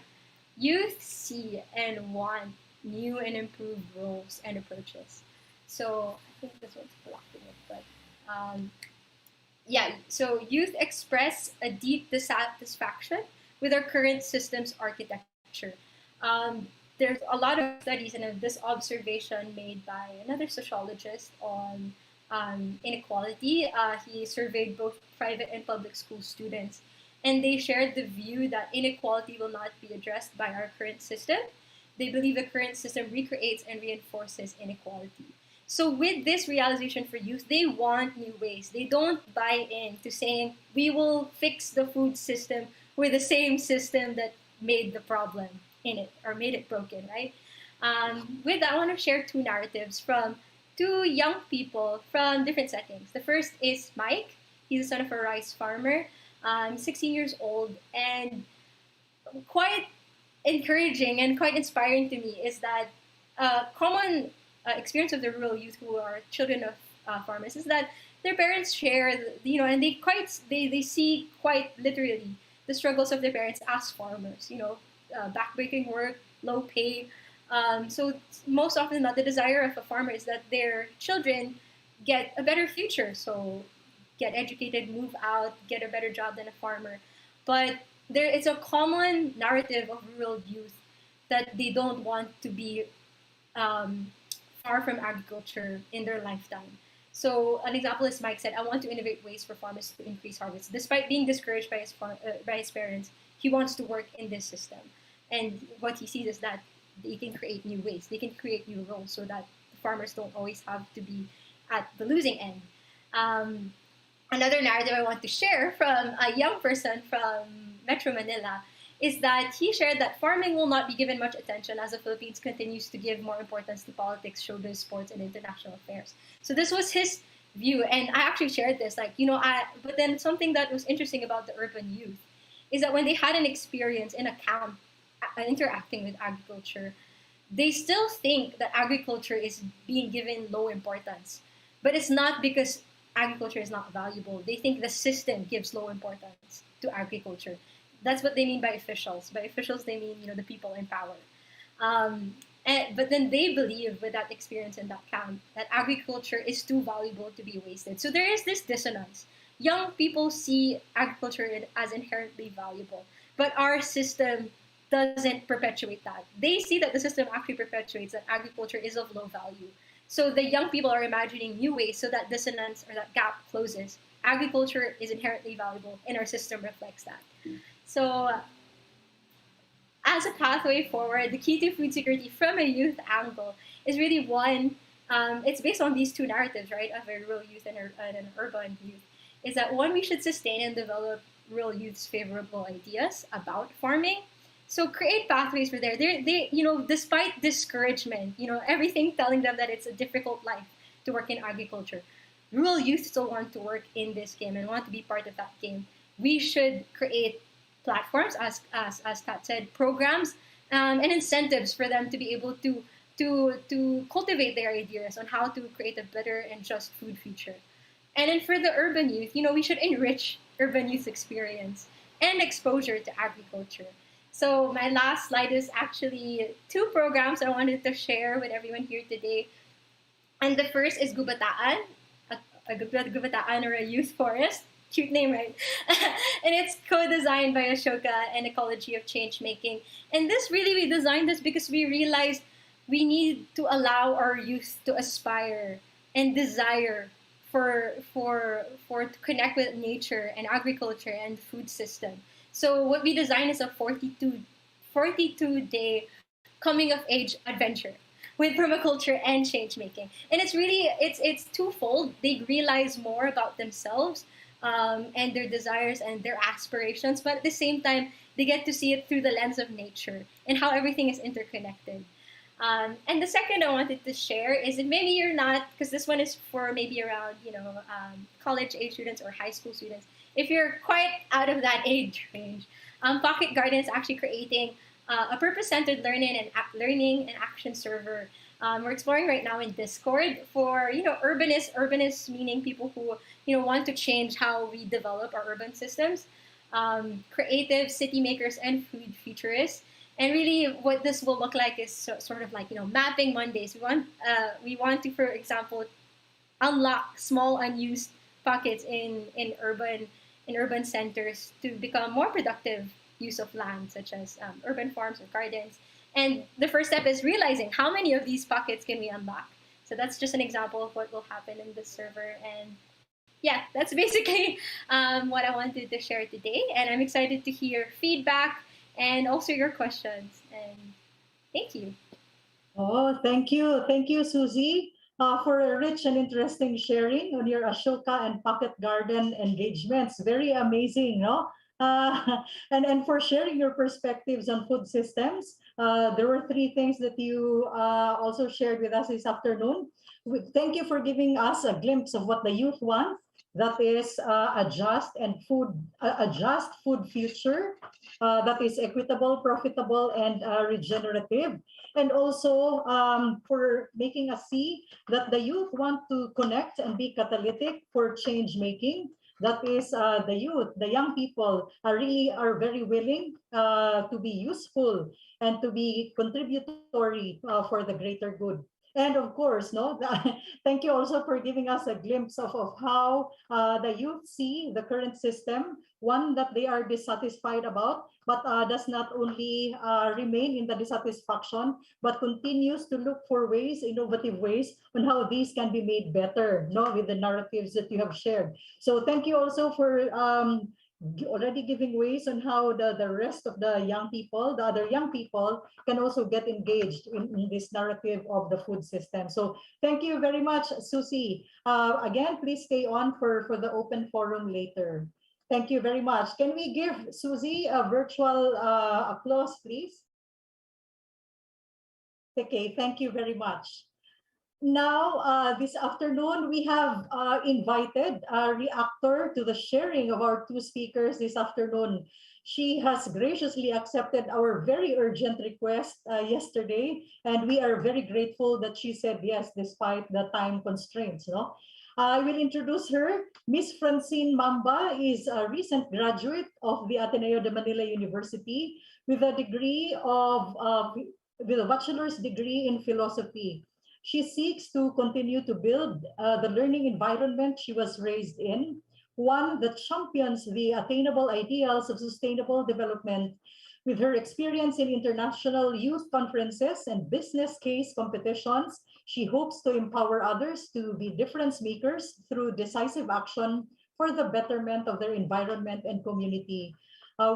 youth see and want new and improved roles and approaches. So I think this one's blocking it, but so youth express a deep dissatisfaction with our current systems architecture. There's a lot of studies and this observation made by another sociologist on inequality. He surveyed both private and public school students, and they shared the view that inequality will not be addressed by our current system. They believe the current system recreates and reinforces inequality. So with this realization for youth, they want new ways. They don't buy into saying, we will fix the food system with the same system that made the problem in it or made it broken, right? With that, I want to share 2 narratives from 2 young people from different settings. The first is Mike. He's the son of a rice farmer. 16 years old, and quite encouraging and quite inspiring to me is that common experience of the rural youth who are children of farmers is that their parents share, and they see quite literally the struggles of their parents as farmers, backbreaking work, low pay. So most often not the desire of a farmer is that their children get a better future. So get educated, move out, get a better job than a farmer. But it's a common narrative of rural youth that they don't want to be far from agriculture in their lifetime. So an example is Mike said, I want to innovate ways for farmers to increase harvest. Despite being discouraged by his parents, he wants to work in this system. And what he sees is that they can create new ways. They can create new roles so that farmers don't always have to be at the losing end. Another narrative I want to share from a young person from Metro Manila is that he shared that farming will not be given much attention as the Philippines continues to give more importance to politics, showbiz, sports, and international affairs. So this was his view. And I actually shared this, like, you know, but then something that was interesting about the urban youth is that when they had an experience in a camp interacting with agriculture, they still think that agriculture is being given low importance. But it's not because agriculture is not valuable. They think the system gives low importance to agriculture. That's what they mean by officials. By officials, they mean, you know, the people in power. But then they believe with that experience in that camp that agriculture is too valuable to be wasted. So there is this dissonance. Young people see agriculture as inherently valuable, but our system doesn't perpetuate that. They see that the system actually perpetuates that agriculture is of low value. So the young people are imagining new ways so that dissonance or that gap closes. Agriculture is inherently valuable, and our system reflects that. So as a pathway forward, the key to food security from a youth angle is really one, it's based on these two narratives, right, of a rural youth and an urban youth, is that one, we should sustain and develop rural youth's favorable ideas about farming. So create pathways for they, you know, despite discouragement, you know, everything telling them that it's a difficult life to work in agriculture, rural youth still want to work in this game and want to be part of that game. We should create platforms, as Kat said, programs and incentives for them to be able to cultivate their ideas on how to create a better and just food future. And then for the urban youth, you know, we should enrich urban youth experience and exposure to agriculture. So my last slide is actually two programs I wanted to share with everyone here today. And the first is Gubataan, a Gubataan or a youth forest. Cute name, right? And it's co-designed by Ashoka and Ecology of Change Making. And this really, we designed this because we realized we need to allow our youth to aspire and desire to connect with nature and agriculture and food system. So what we designed is a 42-day coming of age adventure with permaculture and change making. And it's really, it's twofold. They realize more about themselves and their desires and their aspirations, but at the same time, they get to see it through the lens of nature and how everything is interconnected. And the second I wanted to share is that maybe you're not, because this one is for maybe around, you know, college age students or high school students. If you're quite out of that age range, Pocket Garden is actually creating a purpose-centered learning and action server. We're exploring right now in Discord for, you know, urbanists meaning people who, you know, want to change how we develop our urban systems, creative city makers and food futurists. And really, what this will look like is sort of like, you know, mapping Mondays. We want to, for example, unlock small unused pockets in urban centers to become more productive use of land, such as urban farms or gardens. And the first step is realizing how many of these pockets can we unlock. So that's just an example of what will happen in this server. And yeah, that's basically what I wanted to share today. And I'm excited to hear feedback and also your questions. And thank you. Oh, thank you. Thank you, Susie, for a rich and interesting sharing on your Ashoka and Pocket Garden engagements. Very amazing, no? And for sharing your perspectives on food systems. There were three things that you also shared with us this afternoon. Thank you for giving us a glimpse of what the youth want. That is a just food future that is equitable, profitable, and regenerative. And also for making us see that the youth want to connect and be catalytic for change making. That is the youth, the young people are very willing to be useful and to be contributory for the greater good. And of course, no, thank you also for giving us a glimpse of how the youth see the current system, one that they are dissatisfied about, but does not only remain in the dissatisfaction, but continues to look for ways, innovative ways, on how these can be made better, no, with the narratives that you have shared. So thank you also for already giving ways on how the rest of the young people, the other young people, can also get engaged in this narrative of the food system. So thank you very much, Susie. Again, please stay on for the open forum later. Thank you very much. Can we give Susie a virtual applause, please? Okay, thank you very much. Now, this afternoon, we have invited a reactor to the sharing of our two speakers this afternoon. She has graciously accepted our very urgent request yesterday, and we are very grateful that she said yes despite the time constraints. No? I will introduce her. Miss Francine Mamba is a recent graduate of the Ateneo de Manila University with a degree of with a bachelor's degree in philosophy. She seeks to continue to build the learning environment she was raised in, one that champions the attainable ideals of sustainable development. With her experience in international youth conferences and business case competitions, she hopes to empower others to be difference makers through decisive action for the betterment of their environment and community.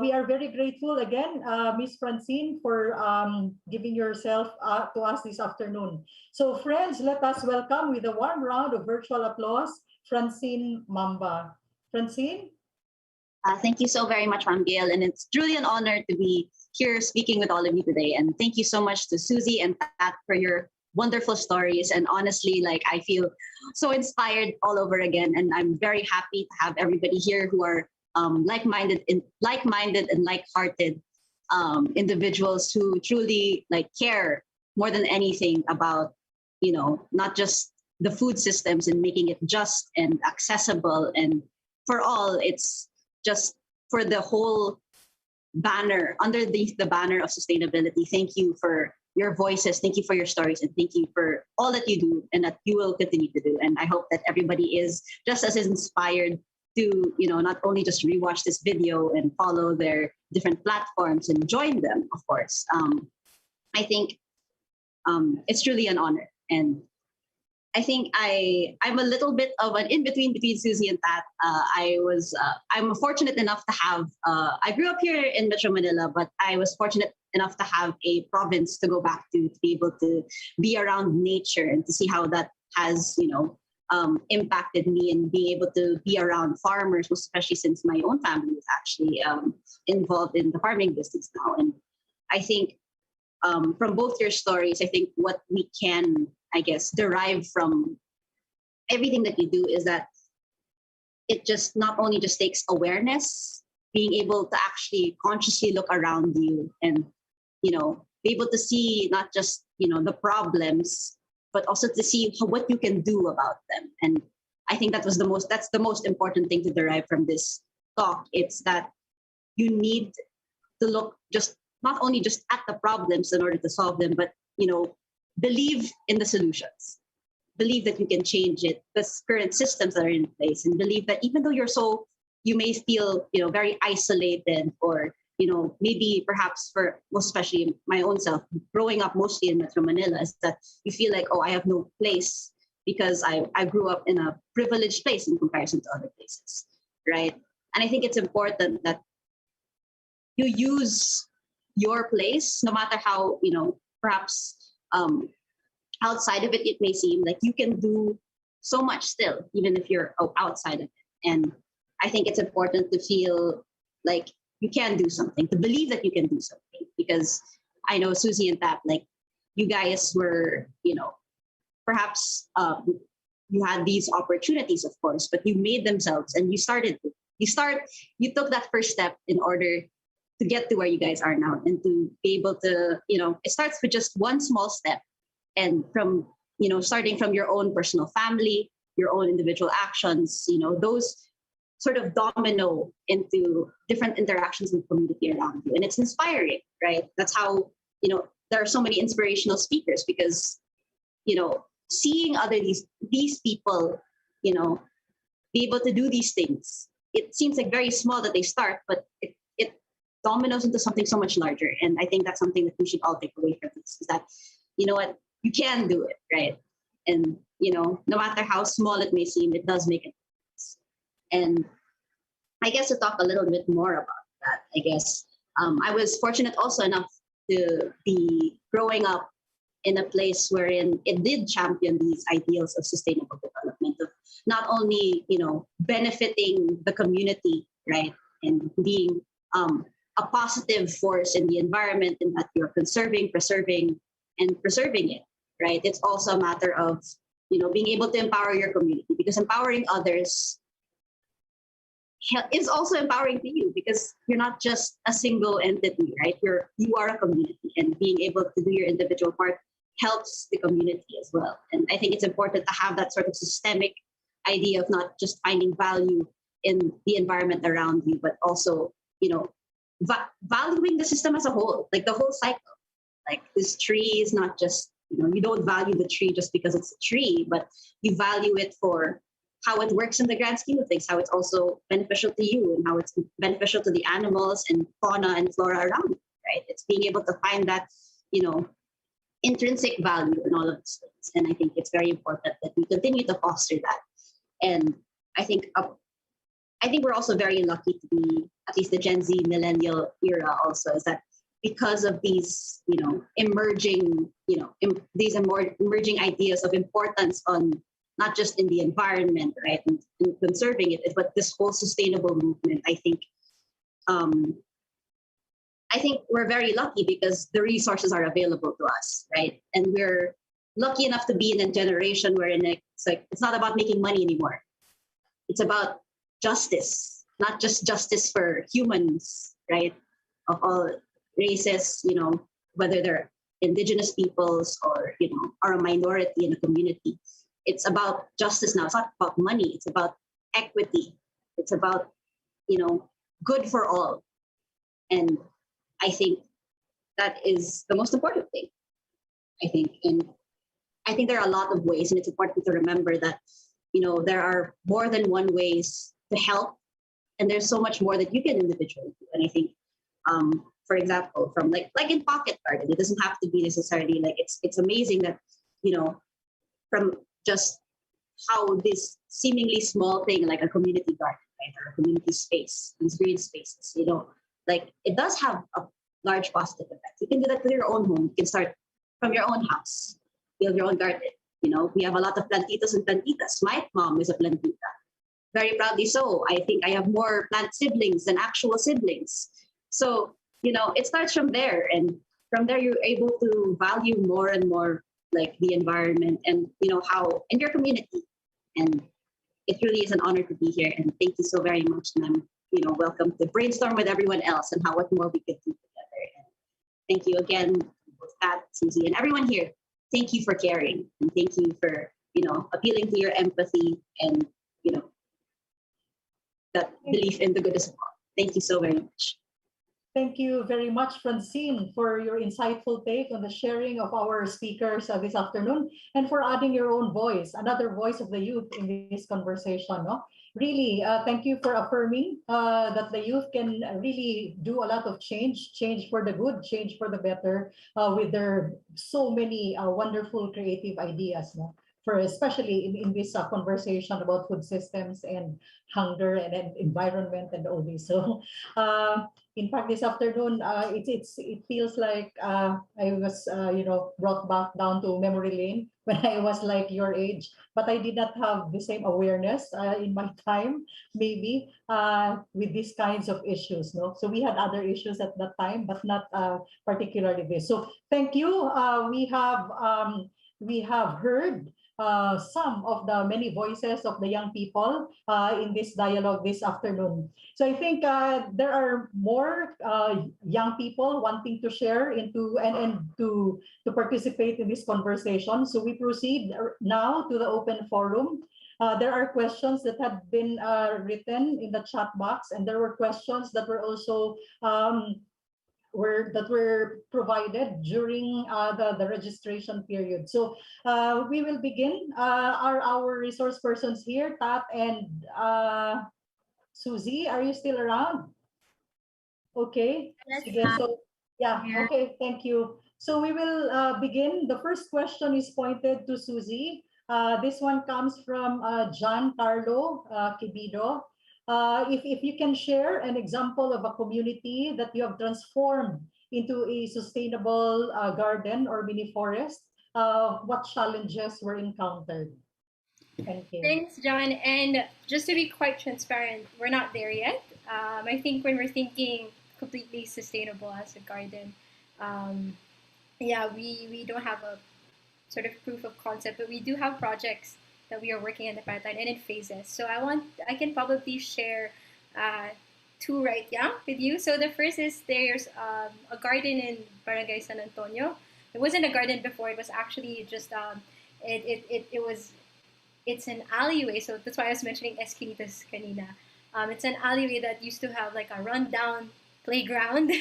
We are very grateful again, Miss Francine, for giving yourself to us this afternoon. So friends, let us welcome with a warm round of virtual applause, Francine Mamba. Francine? Thank you so very much, Ma'am Gail, and it's truly an honor to be here speaking with all of you today. And thank you so much to Susie and Pat for your wonderful stories. And honestly, like I feel so inspired all over again. And I'm very happy to have everybody here who are like-minded and like-hearted individuals who truly care more than anything about, not just the food systems and making it just and accessible and for all. It's just for the whole banner, under the banner of sustainability. Thank you for your voices. Thank you for your stories. And thank you for all that you do and that you will continue to do. And I hope that everybody is just as inspired to, not only just rewatch this video and follow their different platforms and join them, of course. I think it's truly an honor. And I think I'm a little bit of an in-between between Susie and Pat. I'm fortunate enough to have, I grew up here in Metro Manila, but I was fortunate enough to have a province to go back to be able to be around nature and to see how that has, impacted me and being able to be around farmers, especially since my own family is actually involved in the farming business now. And I think from both your stories, I think what we can, I guess, derive from everything that you do is that it just not only just takes awareness, being able to actually consciously look around you and, be able to see not just, the problems, but also to see what you can do about them. And I think that's the most important thing to derive from this talk. It's that you need to look just not only just at the problems in order to solve them, but, believe in the solutions, believe that you can change it, the current systems that are in place, and believe that even though you may feel, very isolated or, maybe perhaps for most especially my own self, growing up mostly in Metro Manila, is that you feel like, oh, I have no place because I grew up in a privileged place in comparison to other places, right? And I think it's important that you use your place, no matter how, perhaps outside of it may seem like you can do so much still, even if you're outside of it. And I think it's important to feel like you can do something, to believe that you can do something, because I know Susie and Pat, you guys were, perhaps you had these opportunities, of course, but you made themselves and you took that first step in order to get to where you guys are now and to be able to, it starts with just one small step. And from, starting from your own personal family, your own individual actions, those sort of domino into different interactions with the community around you. And it's inspiring, right? That's how, there are so many inspirational speakers because, seeing these people, be able to do these things, it seems like very small that they start, but it dominoes into something so much larger. And I think that's something that we should all take away from this, is that, what, you can do it, right? And, no matter how small it may seem, it does make a difference. And I guess to talk a little bit more about that, I guess, I was fortunate also enough to be growing up in a place wherein it did champion these ideals of sustainable development, of not only, benefiting the community, right? And being a positive force in the environment, and that you're preserving it, right? It's also a matter of, you know, being able to empower your community, because empowering others is also empowering to you, because you're not just a single entity, right? You are a community, and being able to do your individual part helps the community as well. And I think it's important to have that sort of systemic idea of not just finding value in the environment around you, but also, you know, valuing the system as a whole, like the whole cycle. Like this tree is not just, you know, you don't value the tree just because it's a tree, but you value it for how it works in the grand scheme of things, how it's also beneficial to you, and how it's beneficial to the animals and fauna and flora around you, right? It's being able to find that, you know, intrinsic value in all of these things. And I think it's very important that we continue to foster that. And I think we're also very lucky to be, at least the Gen Z millennial era also, is that because of these, you know, emerging, you know, these emerging ideas of importance on not just in the environment, right, and conserving it, but this whole sustainable movement. I think we're very lucky because the resources are available to us, right? And we're lucky enough to be in a generation wherein it's like, it's not about making money anymore. It's about justice, not just justice for humans, right? Of all races, you know, whether they're indigenous peoples or, you know, are a minority in a community. It's about justice now. It's not about money. It's about equity. It's about, you know, good for all. And I think that is the most important thing, I think. And I think there are a lot of ways, and it's important to remember that, you know, there are more than one ways to help, and there's so much more that you can individually do. And I think, for example, from like in Pocket Garden, it doesn't have to be necessarily like, it's amazing that, you know, from just how this seemingly small thing like a community garden, right, or a community space, these green spaces, you know, like it does have a large positive effect. You can do that with your own home. You can start from your own house, build your own garden. You know, we have a lot of plantitas and plantitas. My mom is a plantita, very proudly so. I think I have more plant siblings than actual siblings. So, you know, it starts from there, and from there you're able to value more and more like the environment and, you know, how in your community. And it really is an honor to be here, and thank you so very much. And I'm, you know, welcome to brainstorm with everyone else and how what more we could do together. And thank you again, Pat, Susie, and everyone here. Thank you for caring, and thank you for, you know, appealing to your empathy and, you know, that belief in the goodness of all. Thank you so very much. Thank you very much, Francine, for your insightful take on the sharing of our speakers this afternoon, and for adding your own voice, another voice of the youth in this conversation. No? Really, thank you for affirming that the youth can really do a lot of change for the good, change for the better, with their so many wonderful creative ideas. No? For especially in this conversation about food systems and hunger and environment and all this. So, in fact, this afternoon, it feels like I was you know, brought back down to memory lane when I was like your age, but I did not have the same awareness in my time, maybe with these kinds of issues. No, so we had other issues at that time, but not particularly this. So thank you. We have heard some of the many voices of the young people in this dialogue this afternoon. So I think there are more young people wanting to share into and to participate in this conversation. So we proceed now to the open forum. There are questions that have been written in the chat box, and there were questions that were also were provided during the registration period. So we will begin. Are our resource persons here, Tat and Susie? Are you still around? Okay. Yes, Sige. So yeah. Okay. Thank you. So we will begin. The first question is pointed to Susie. This one comes from John Carlo Kibido. If you can share an example of a community that you have transformed into a sustainable garden or mini forest, what challenges were encountered? Thank you. thanks, John. And just to be quite transparent, we're not there yet. I think when we're thinking completely sustainable as a garden, yeah, we don't have a sort of proof of concept, but we do have projects that we are working in the pipeline and in phases. So I can probably share two right now with you. So the first is there's a garden in Barangay San Antonio. It wasn't a garden before. It was actually just it was it's an alleyway. So that's why I was mentioning Esquinitas kanina. It's an alleyway that used to have like a rundown playground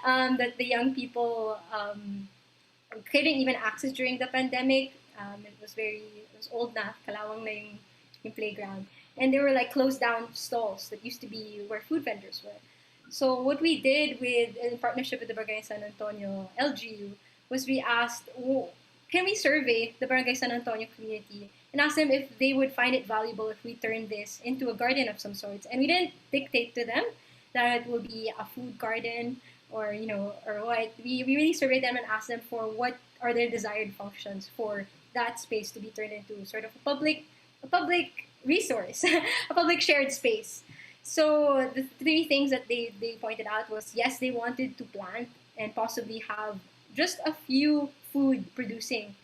that the young people couldn't even access during the pandemic. It was old na, kalawang na yung playground. And there were like closed down stalls that used to be where food vendors were. So what we did in partnership with the Barangay San Antonio LGU was we asked, can we survey the Barangay San Antonio community and ask them if they would find it valuable if we turn this into a garden of some sorts. And we didn't dictate to them that it will be a food garden or or what. We really surveyed them and asked them for what are their desired functions for that space to be turned into sort of a public resource, a public shared space. So the three things that they pointed out was, yes, they wanted to plant and possibly have just a few food producing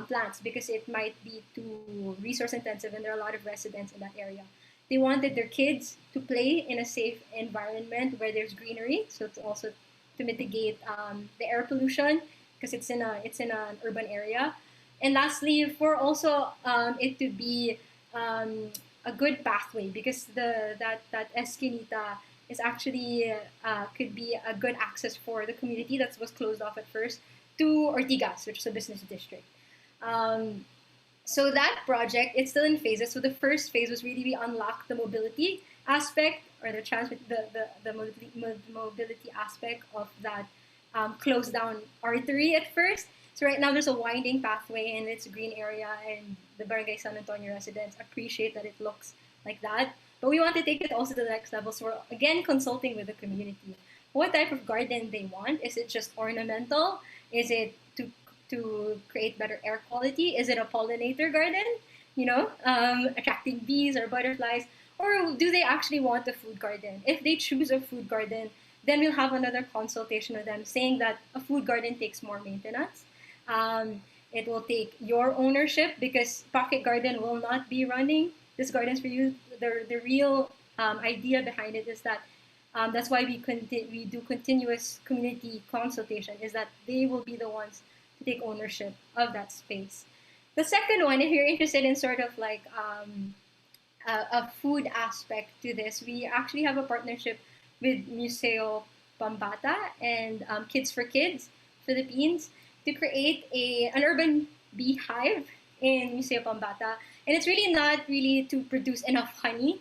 plants because it might be too resource intensive and there are a lot of residents in that area. They wanted their kids to play in a safe environment where there's greenery, so it's also to mitigate the air pollution because it's in an urban area. And lastly, for also it to be a good pathway because that Esquinita is actually could be a good access for the community that was closed off at first to Ortigas, which is a business district. So that project, it's still in phases. So the first phase was really we unlock the mobility aspect or the mobility aspect of that closed down artery at first. So right now there's a winding pathway and it's a green area and the Barangay San Antonio residents appreciate that it looks like that. But we want to take it also to the next level. So we're again consulting with the community. What type of garden they want? Is it just ornamental? Is it to create better air quality? Is it a pollinator garden? Attracting bees or butterflies? Or do they actually want a food garden? If they choose a food garden, then we'll have another consultation with them saying that a food garden takes more maintenance. It will take your ownership because Pocket Garden will not be running this Gardens for You. The real idea behind it is that that's why we do continuous community consultation, is that they will be the ones to take ownership of that space. The second one, if you're interested in sort of like a food aspect to this, we actually have a partnership with Museo Pambata and Kids for Kids Philippines to create an urban beehive in Museo Pambata. And it's really not really to produce enough honey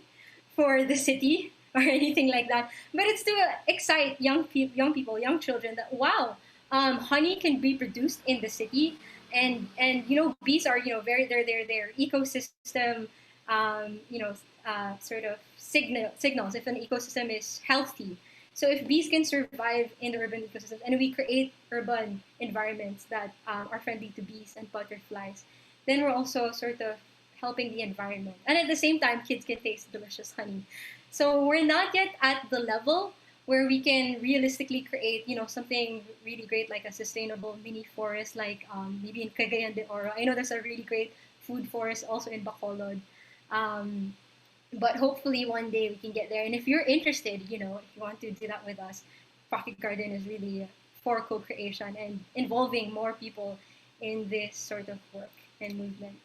for the city or anything like that, but it's to excite young people, young children that, wow, honey can be produced in the city. And bees are, very, they're ecosystem, sort of signals if an ecosystem is healthy. So if bees can survive in the urban ecosystem and we create urban environments that are friendly to bees and butterflies, then we're also sort of helping the environment. And at the same time, kids can taste delicious honey. So we're not yet at the level where we can realistically create, something really great like a sustainable mini forest, like maybe in Cagayan de Oro. I know there's a really great food forest also in Bacolod. But hopefully one day we can get there. And if you're interested, if you want to do that with us, Pocket Garden is really for co-creation and involving more people in this sort of work and movement.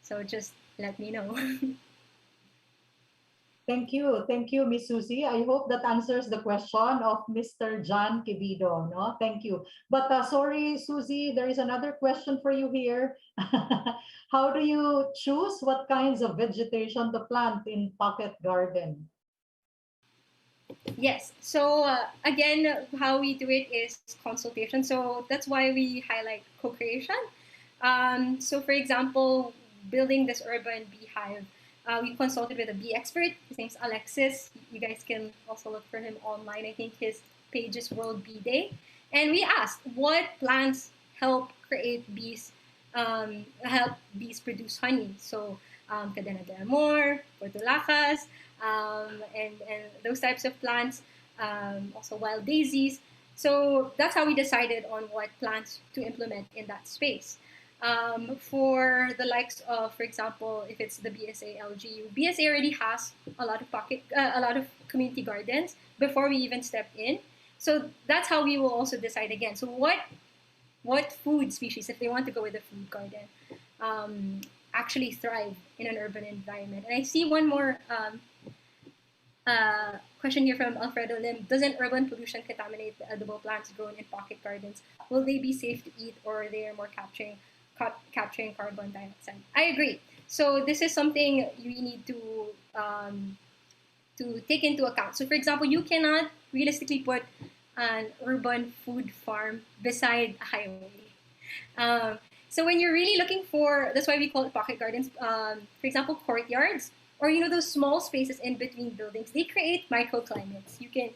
So just let me know. Thank you, Miss Susie. I hope that answers the question of Mr. John Quevedo. No, thank you. But sorry, Susie, there is another question for you here. How do you choose what kinds of vegetation to plant in Pocket Garden? Yes. So again, how we do it is consultation. So that's why we highlight co-creation. So for example, building this urban beehive, we consulted with a bee expert. His name's Alexis. You guys can also look for him online. I think his page is World Bee Day. And we asked what plants help create bees, help bees produce honey. So Cadena de Amor, Portulacas, and those types of plants, also wild daisies. So that's how we decided on what plants to implement in that space. For the likes of, for example, if it's the BSA LGU, BSA already has a lot of community gardens before we even step in. So that's how we will also decide again. So what food species, if they want to go with a food garden, actually thrive in an urban environment? And I see one more question here from Alfredo Lim. Doesn't urban pollution contaminate the edible plants grown in pocket gardens? Will they be safe to eat, or they are more capturing carbon dioxide? I agree. So this is something we need to take into account. So for example, you cannot realistically put an urban food farm beside a highway. So when you're really looking for, that's why we call it pocket gardens. For example, courtyards, or those small spaces in between buildings, they create microclimates. You can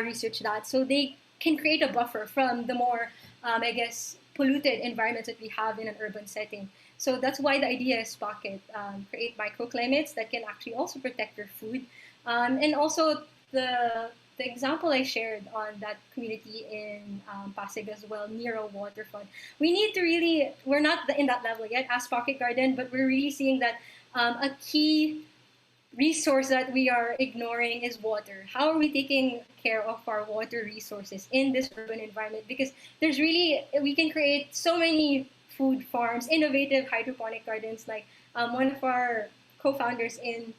research that. So they can create a buffer from the more, I guess, polluted environments that we have in an urban setting. So that's why the idea is pocket, create microclimates that can actually also protect your food. And also the example I shared on that community in Pasig as well, near a waterfront. We need to really, we're not in that level yet as Pocket Garden, but we're really seeing that a key resource that we are ignoring is water. How are we taking care of our water resources in this urban environment? Because we can create so many food farms, innovative hydroponic gardens. Like one of our co-founders in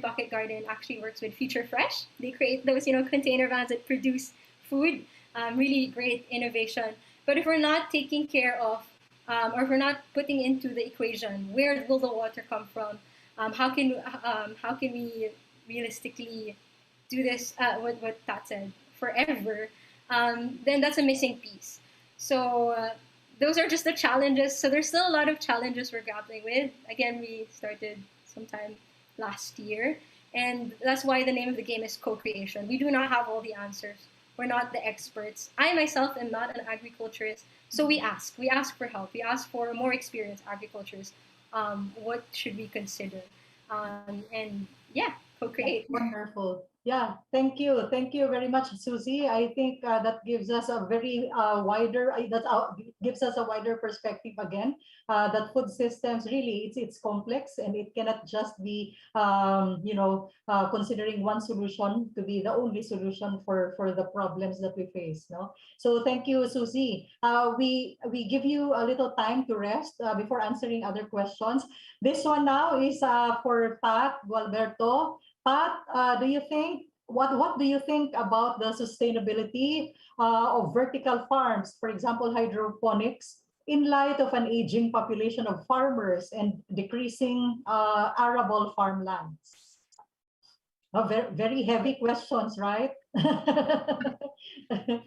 Pocket Garden actually works with Future Fresh. They create those, container vans that produce food. Really great innovation. But if we're not taking care of, or if we're not putting into the equation, where will the water come from? How can we realistically do this? What Tat said, forever. Then that's a missing piece. So those are just the challenges. So there's still a lot of challenges we're grappling with. Again, we started sometime last year, and that's why the name of the game is co-creation. We do not have all the answers. We're not the experts. I myself am not an agriculturist, so we ask for help. We ask for more experienced agriculturists. What should we consider? And yeah, co-create. Wonderful. Yeah, thank you. Thank you very much, Susie. I think that gives us a very gives us a wider perspective again. That food systems really it's complex, and it cannot just be considering one solution to be the only solution for the problems that we face. No, so thank you, Susie. We give you a little time to rest before answering other questions. This one now is for Pat Galberto. Pat, do you think what do you think about the sustainability of vertical farms, for example, hydroponics, in light of an aging population of farmers and decreasing arable farmlands? Very, very heavy questions, right? I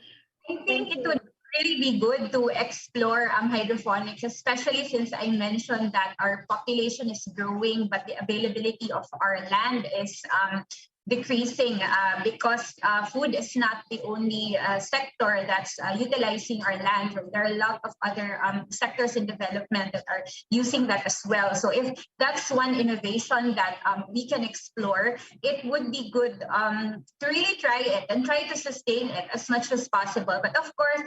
think it would really be good to explore hydroponics, especially since I mentioned that our population is growing, but the availability of our land is decreasing because food is not the only sector that's utilizing our land. There are a lot of other sectors in development that are using that as well. So if that's one innovation that we can explore, it would be good to really try it and try to sustain it as much as possible. But of course,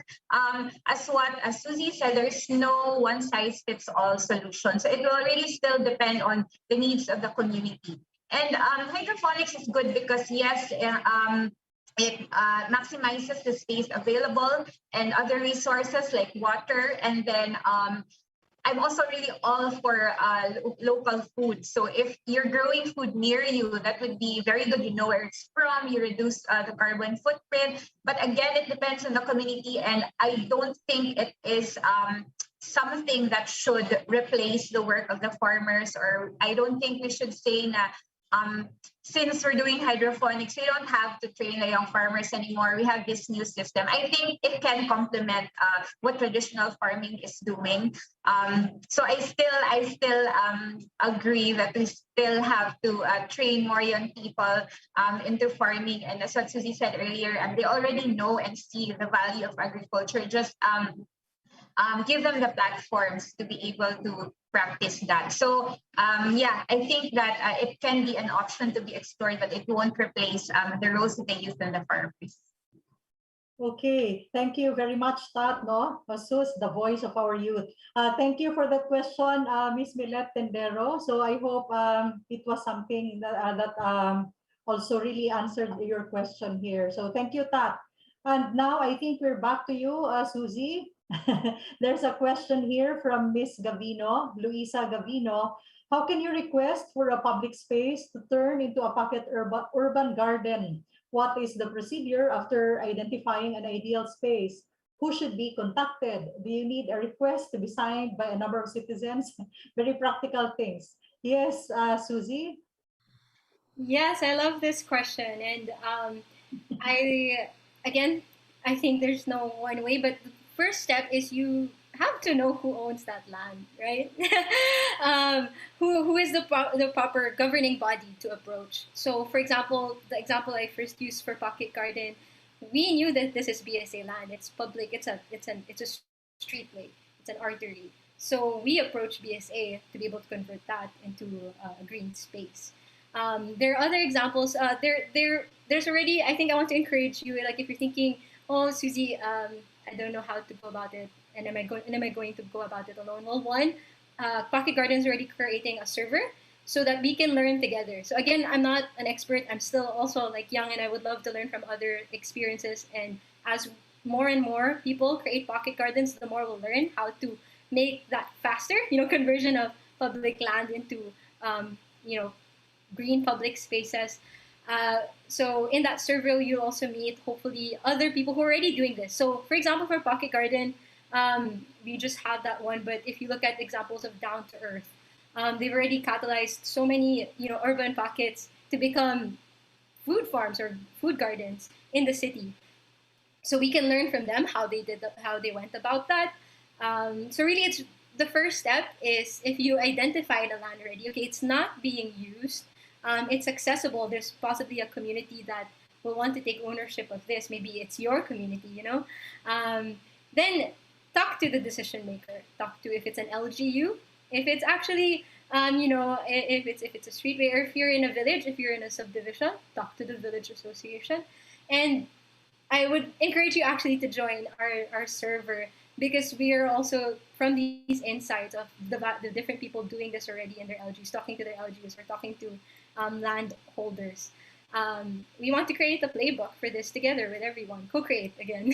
as Susie said, there's no one size fits all solution. So it will really still depend on the needs of the community. And hydroponics is good because yes, it maximizes the space available and other resources like water. And then I'm also really all for local food. So if you're growing food near you, that would be very good. You know where it's from. You reduce the carbon footprint. But again, it depends on the community, and I don't think it is something that should replace the work of the farmers. Or I don't think we should say na since we're doing hydroponics, we don't have to train the young farmers anymore. We have this new system. I think it can complement what traditional farming is doing. So I still agree that we still have to train more young people into farming. And as what Susie said earlier, and they already know and see the value of agriculture. Just give them the platforms to be able to practice that. So yeah, I think that it can be an option to be explored, but it won't replace the roles of the youth and the farmers. Okay, thank you very much, Tat, no? Sus, the voice of our youth. Thank you for that question, Miss Millet Tendero. So I hope it was something that also really answered your question here. So thank you, Tat. And now I think we're back to you, Susie. There's a question here from Miss Gavino, Luisa Gavino. How can you request for a public space to turn into a pocket urban garden? What is the procedure after identifying an ideal space? Who should be contacted? Do you need a request to be signed by a number of citizens? Very practical things. Yes, Susie? Yes, I love this question. And I, again, I think there's no one way, but the first step is you have to know who owns that land, right? Who is the proper governing body to approach. So, for example, the example I first used for Pocket Garden, we knew that this is BSA land. It's public. It's a streetway. It's an artery. So we approached BSA to be able to convert that into a green space. There are other examples. There's already. I think I want to encourage you. Like if you're thinking, oh, Susie, I don't know how to go about it, and am I going to go about it alone? Well, one, Pocket Garden is already creating a server so that we can learn together. So again, I'm not an expert. I'm still also like young, and I would love to learn from other experiences. And as more and more people create Pocket Gardens, the more we'll learn how to make that faster. Conversion of public land into you know green public spaces. So in that survey, you'll also meet hopefully other people who are already doing this. So for example, for Pocket Garden, we just had that one. But if you look at examples of Down to Earth, they've already catalyzed so many urban pockets to become food farms or food gardens in the city. So we can learn from them how they went about that. So really, it's the first step is if you identify the land already. Okay, it's not being used. It's accessible. There's possibly a community that will want to take ownership of this. Maybe it's your community, Then talk to the decision maker. Talk to if it's an LGU, if it's actually, if it's a streetway, or if you're in a village, if you're in a subdivision, talk to the village association. And I would encourage you actually to join our server because we are also from these insights of the different people doing this already in their LGs, talking to their LGs or talking to landholders. We want to create a playbook for this together with everyone, co-create again,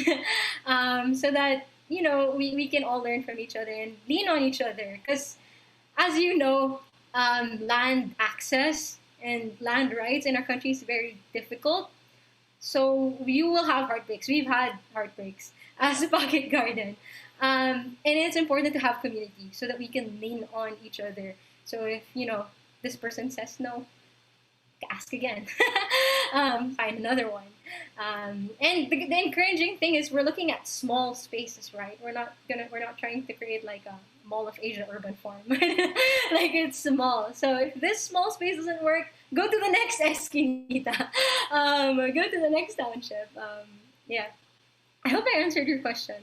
so that we can all learn from each other and lean on each other. Because as you know, land access and land rights in our country is very difficult. So you will have heartbreaks. We've had heartbreaks as a Pocket Garden. And it's important to have community so that we can lean on each other. So if, this person says no, ask again. Find another one. And the encouraging thing is we're looking at small spaces, right? We're not trying to create like a Mall of Asia urban farm. Like it's small. So if this small space doesn't work, go to the next esquina. Go to the next township. Yeah. I hope I answered your question.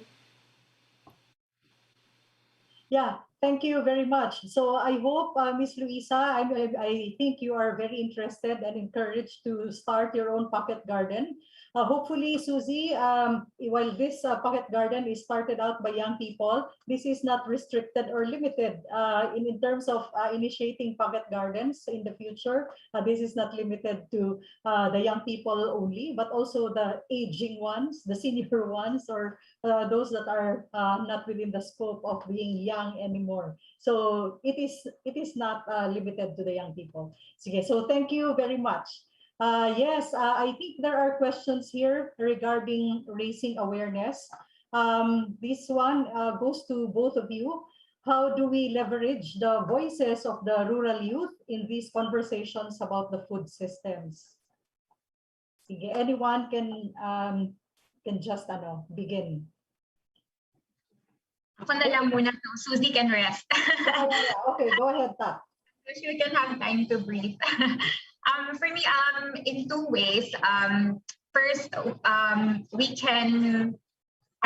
Yeah, thank you very much. So I hope, Miss Luisa, I think you are very interested and encouraged to start your own pocket garden. Hopefully, Susie, while this pocket garden is started out by young people, this is not restricted or limited in terms of initiating pocket gardens in the future. This is not limited to the young people only, but also the aging ones, the senior ones, or those that are not within the scope of being young anymore. So it is not limited to the young people. Okay, so thank you very much. Yes, I think there are questions here regarding raising awareness. This one goes to both of you. How do we leverage the voices of the rural youth in these conversations about the food systems? Sige, anyone can just begin. Ako na lang muna to. Susie can rest. Okay, go ahead, Tat. So she can have time to breathe. For me, in two ways. First, we can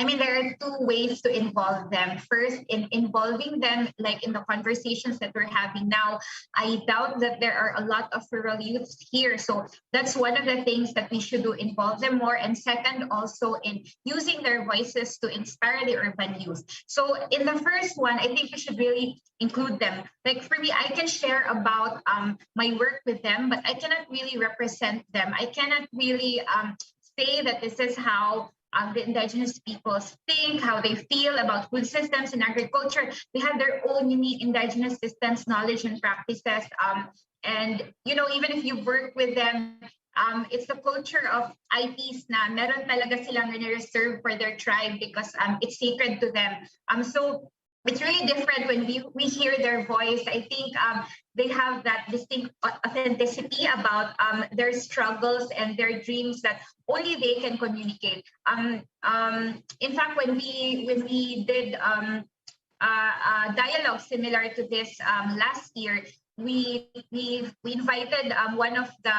I mean, there are two ways to involve them. First, in involving them, like in the conversations that we're having now, I doubt that there are a lot of rural youths here. So that's one of the things that we should do, involve them more. And second, also in using their voices to inspire the urban youth. So in the first one, I think we should really include them. Like for me, I can share about my work with them, but I cannot really represent them. I cannot really say that this is how the indigenous peoples think, how they feel about food systems and agriculture. They have their own unique indigenous systems, knowledge and practices. And you know, even if you work with them, it's the culture of IPs na meron talaga silang reserve for their tribe because it's sacred to them. So it's really different when we hear their voice. I think they have that distinct authenticity about their struggles and their dreams that only they can communicate. In fact, when we did dialogue similar to this last year, we invited one of the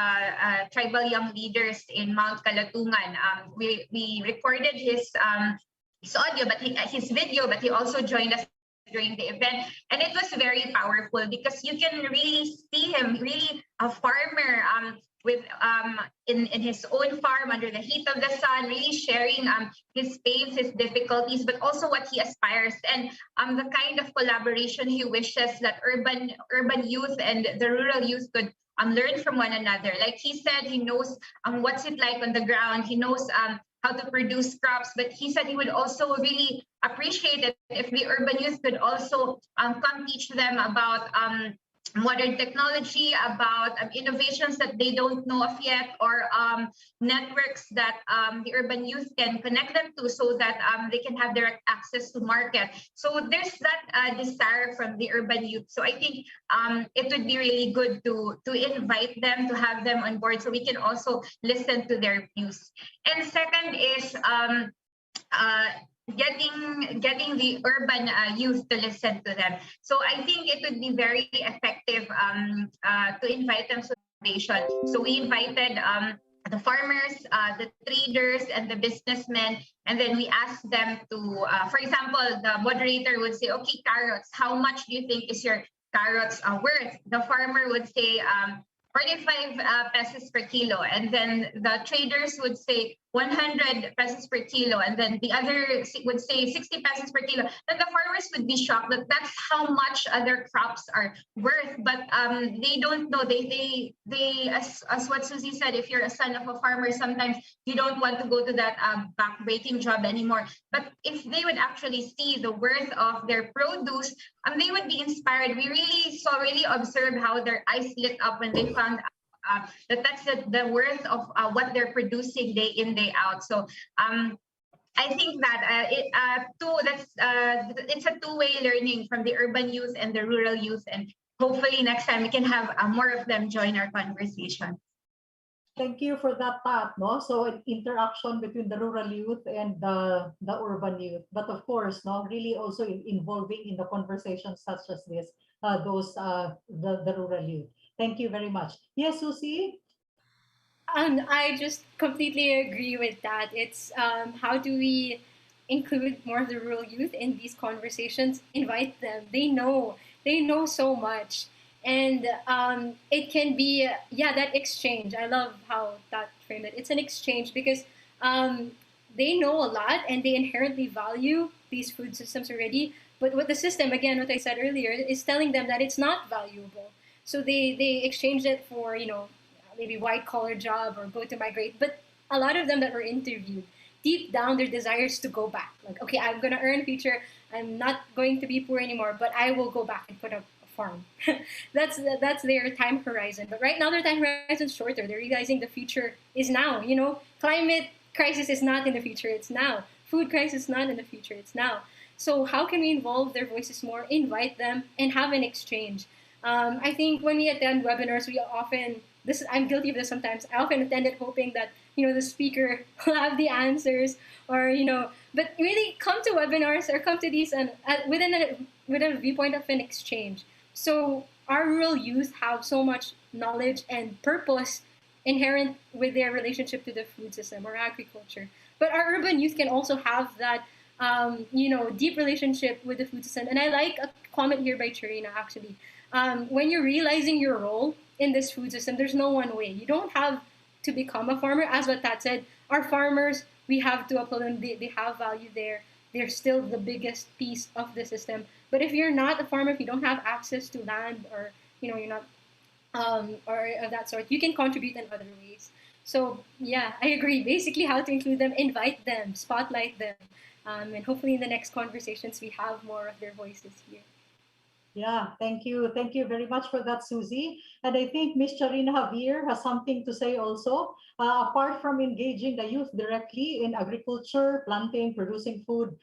tribal young leaders in Mount Kalitungan. We recorded his audio, but his video, but he also joined us during the event, and it was very powerful because you can really see him, really a farmer with in his own farm under the heat of the sun, really sharing his pains, his difficulties, but also what he aspires, and the kind of collaboration he wishes that urban youth and the rural youth could learn from one another. Like he said, he knows what's it like on the ground. He knows how to produce crops, but he said he would also really appreciate it if the urban youth could also come teach them about modern technology, about innovations that they don't know of yet, or networks that the urban youth can connect them to so that they can have direct access to market. So there's that desire from the urban youth. So I think it would be really good to invite them, to have them on board so we can also listen to their views. And second is getting the urban youth to listen to them. So I think it would be very effective to invite them to the foundation. So we invited the farmers, the traders, and the businessmen, and then we asked them to, for example, the moderator would say, okay, carrots, how much do you think is your carrots worth? The farmer would say 45 pesos per kilo, and then the traders would say 100 pesos per kilo, and then the other would say 60 pesos per kilo. Then the farmers would be shocked that that's how much other crops are worth, but they don't know. They as what Susie said, if you're a son of a farmer, sometimes you don't want to go to that back-breaking job anymore. But if they would actually see the worth of their produce, they would be inspired. We really observed how their eyes lit up when they found that's the worth of what they're producing day in, day out. So I think that it's a two-way learning from the urban youth and the rural youth, and hopefully next time we can have more of them join our conversation. Thank you for that, Pat. No, so an interaction between the rural youth and the urban youth, but of course, no, really also involving in the conversations such as this, the rural youth. Thank you very much. Yes, Susie. I just completely agree with that. It's how do we include more of the rural youth in these conversations? Invite them. They know so much, and it can be that exchange. I love how that framed it. It's an exchange because they know a lot and they inherently value these food systems already. But what the system, again, what I said earlier, is telling them that it's not valuable. So they exchange it for maybe white collar job or go to migrate. But a lot of them that were interviewed, deep down their desires to go back. Like, okay, I'm gonna earn future. I'm not going to be poor anymore, but I will go back and put up a farm. that's their time horizon. But right now their time horizon is shorter. They're realizing the future is now. Climate crisis is not in the future, it's now. Food crisis is not in the future, it's now. So how can we involve their voices more, invite them, and have an exchange? I think when we attend webinars, we often, I'm guilty of this sometimes. I often attended hoping that, the speaker will have the answers or, but really come to webinars or come to these and within a viewpoint of an exchange. So our rural youth have so much knowledge and purpose inherent with their relationship to the food system or agriculture. but our urban youth can also have that deep relationship with the food system. And I like a comment here by Charina, actually. When you're realizing your role in this food system, there's no one way. You don't have to become a farmer. As what Tat said, our farmers, we have to upload them. They have value there. They're still the biggest piece of the system. But if you're not a farmer, if you don't have access to land, or you're not or of that sort, you can contribute in other ways. So yeah, I agree. Basically, how to include them, invite them, spotlight them, and hopefully in the next conversations we have more of their voices here. Yeah, thank you. Thank you very much for that, Susie. And I think Ms. Charina Javier has something to say also. Apart from engaging the youth directly in agriculture, planting, producing food,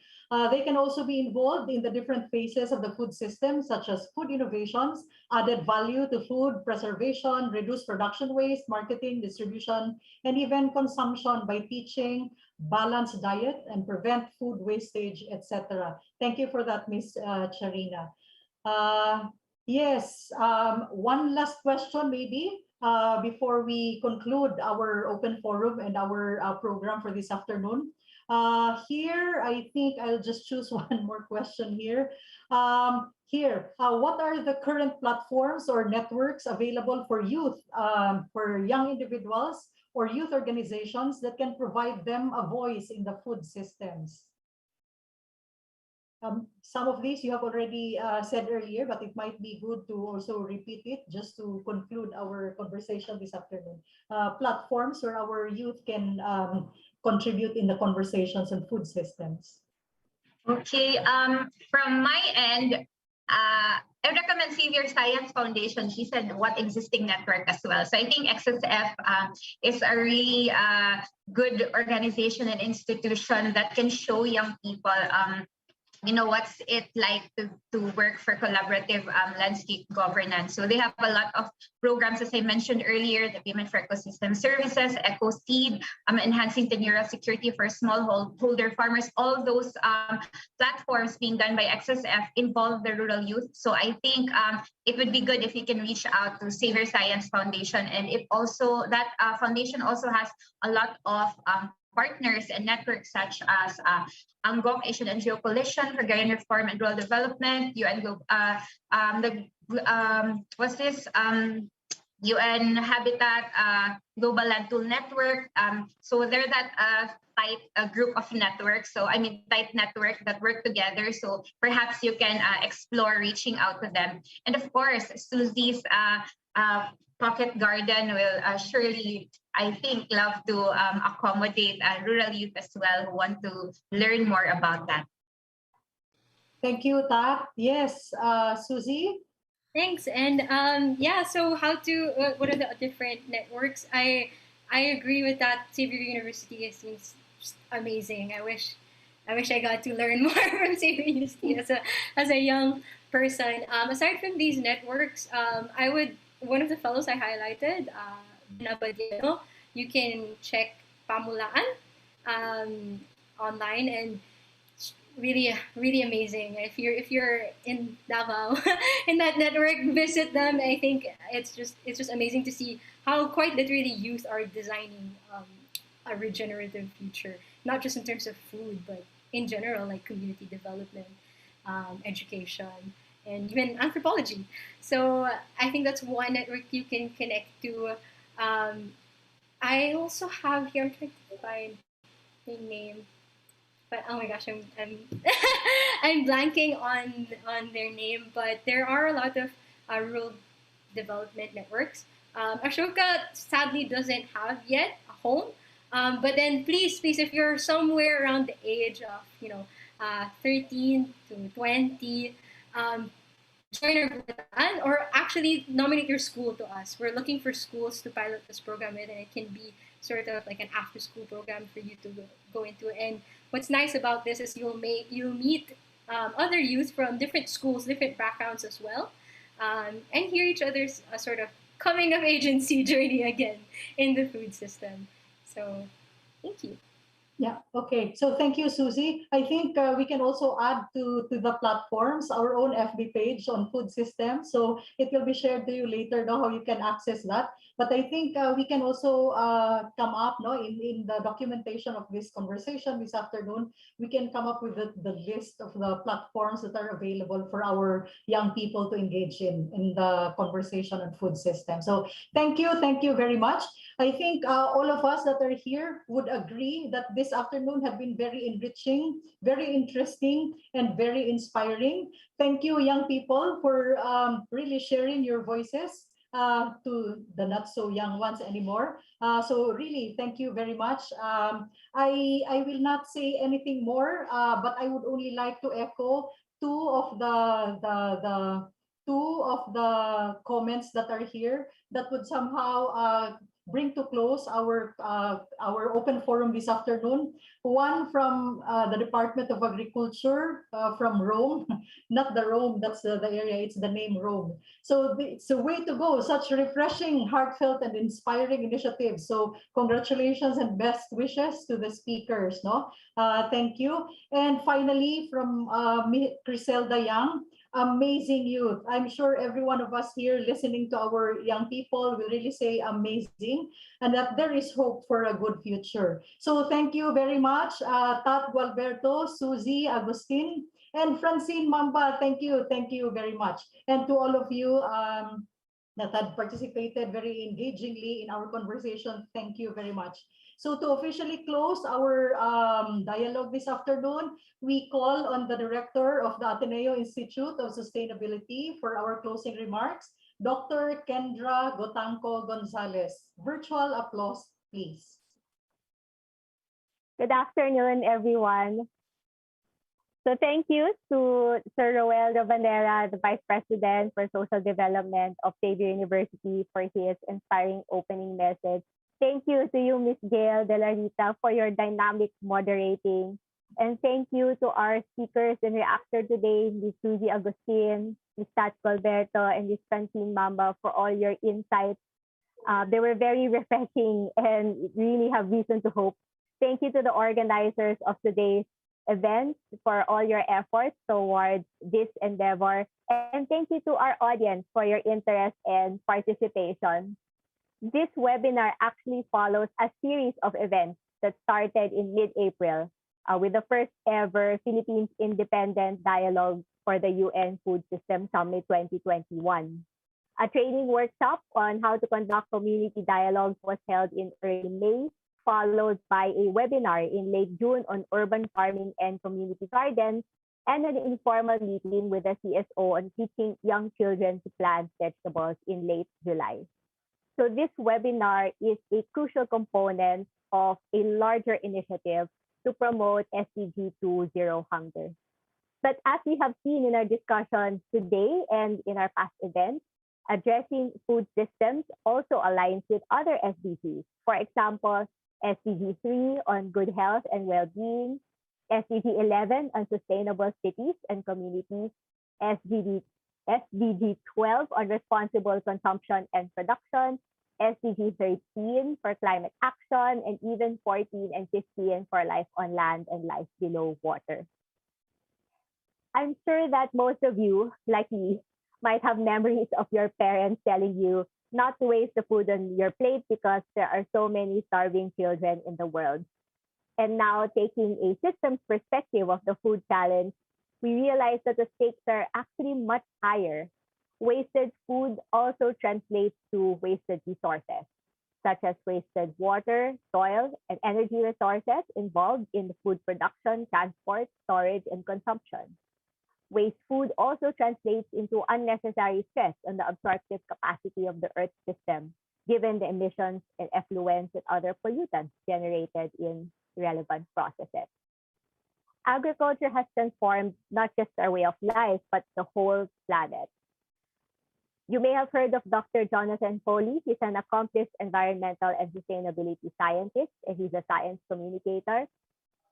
they can also be involved in the different phases of the food system, such as food innovations, added value to food, preservation, reduce production waste, marketing, distribution, and even consumption by teaching balanced diet and prevent food wastage, etc. Thank you for that, Ms. Charina. Yes, one last question maybe before we conclude our open forum and our program for this afternoon. Here, I think I'll just choose one more question here. What are the current platforms or networks available for youth, for young individuals or youth organizations that can provide them a voice in the food systems? Some of these you have already said earlier, but it might be good to also repeat it just to conclude our conversation this afternoon. Platforms where our youth can contribute in the conversations on food systems. Okay, from my end, I recommend Savior Science Foundation. She said what existing network as well. So I think XSF is a really good organization and institution that can show young people what's it like to work for collaborative landscape governance. So they have a lot of programs, as I mentioned earlier, the Payment for Ecosystem Services, EcoSeed, enhancing tenure security for smallholder farmers. All those platforms being done by XSF involve the rural youth. So I think it would be good if you can reach out to Savior Science Foundation. And it also, that foundation also has a lot of partners and networks such as Angong Asian NGO Coalition for Agrarian Reform and Rural Development, UN Habitat, Global Land Tool Network. So they're that tight group of networks. So I mean, tight network that work together. So perhaps you can explore reaching out to them. And of course, Susie's Pocket Garden will surely, I think, love to accommodate rural youth as well who want to learn more about that. Thank you, Tat. Yes, Susie? Thanks. And so what are the different networks? I agree with that. Xavier University seems amazing. I wish I got to learn more from Xavier University as a young person. Aside from these networks, one of the fellows I highlighted, Nabadiano, you can check Pamulaan online, and really, really amazing. If you're in Davao in that network, visit them. I think it's just amazing to see how quite literally youth are designing a regenerative future, not just in terms of food, but in general, like community development, education, and even anthropology. So I think that's one network you can connect to. I also have here, I'm trying to find the name, but oh my gosh, I'm I'm blanking on their name. But there are a lot of rural development networks. Ashoka sadly doesn't have yet a home. But then please, if you're somewhere around the age of 13 to 20, join our group or actually nominate your school to us. We're looking for schools to pilot this program with, and it can be sort of like an after-school program for you to go into. And what's nice about this is you'll meet other youth from different schools, different backgrounds as well, and hear each other's sort of coming of agency journey again in the food system. So, thank you. Yeah, okay. So thank you, Susie. I think we can also add to the platforms our own FB page on food systems. So it will be shared to you later, no, how you can access that. But I think we can also come up, no, in the documentation of this conversation this afternoon, we can come up with the list of the platforms that are available for our young people to engage in the conversation on food systems. So thank you very much. I think all of us that are here would agree that this afternoon have been very enriching, very interesting, and very inspiring. Thank you, young people, for really sharing your voices to the not so young ones anymore. So really, thank you very much. I will not say anything more, but I would only like to echo two of the comments that are here that would somehow bring to close our open forum this afternoon. One from the Department of Agriculture from Rome, not the Rome, that's the area, it's the name Rome. So it's a way to go, such refreshing, heartfelt, and inspiring initiatives. So congratulations and best wishes to the speakers. No, thank you. And finally, from Criselda Young, amazing youth. I'm sure every one of us here listening to our young people will really say amazing and that there is hope for a good future. So thank you very much, Tat Galberto, Susie, Agustin, and Francine Mamba. Thank you very much. And to all of you that had participated very engagingly in our conversation, thank you very much. So to officially close our dialogue this afternoon, we call on the director of the Ateneo Institute of Sustainability for our closing remarks, Dr. Kendra Gotanco Gonzalez. Virtual applause, please. Good afternoon, everyone. So thank you to Sir Roel Rabanera, the Vice President for Social Development of Xavier University, for his inspiring opening message. Thank you to you, Ms. Gail De La Rita, for your dynamic moderating. And thank you to our speakers and reactor today, Ms. Susie Agustin, Ms. Tat Galberto, and Ms. Francine Mamba, for all your insights. They were very refreshing and really have reason to hope. Thank you to the organizers of today's event for all your efforts towards this endeavor. And thank you to our audience for your interest and participation. This webinar actually follows a series of events that started in mid-April with the first ever Philippines Independent Dialogue for the UN Food System Summit 2021. A training workshop on how to conduct community dialogue was held in early May, followed by a webinar in late June on urban farming and community gardens, and an informal meeting with the CSO on teaching young children to plant vegetables in late July. So this webinar is a crucial component of a larger initiative to promote SDG 2 Zero Hunger. But as we have seen in our discussions today and in our past events, addressing food systems also aligns with other SDGs. For example, SDG 3 on good health and well-being, SDG 11 on sustainable cities and communities, SDG 12 on responsible consumption and production, SDG 13 for climate action, and even 14 and 15 for life on land and life below water. I'm sure that most of you, like me, might have memories of your parents telling you not to waste the food on your plate because there are so many starving children in the world. And now, taking a systems perspective of the food challenge, we realize that the stakes are actually much higher. Wasted food also translates to wasted resources, such as wasted water, soil, and energy resources involved in the food production, transport, storage, and consumption. Waste food also translates into unnecessary stress on the absorptive capacity of the Earth system, given the emissions and effluents and other pollutants generated in relevant processes. Agriculture has transformed not just our way of life, but the whole planet. You may have heard of Dr. Jonathan Foley. He's an accomplished environmental and sustainability scientist, and he's a science communicator.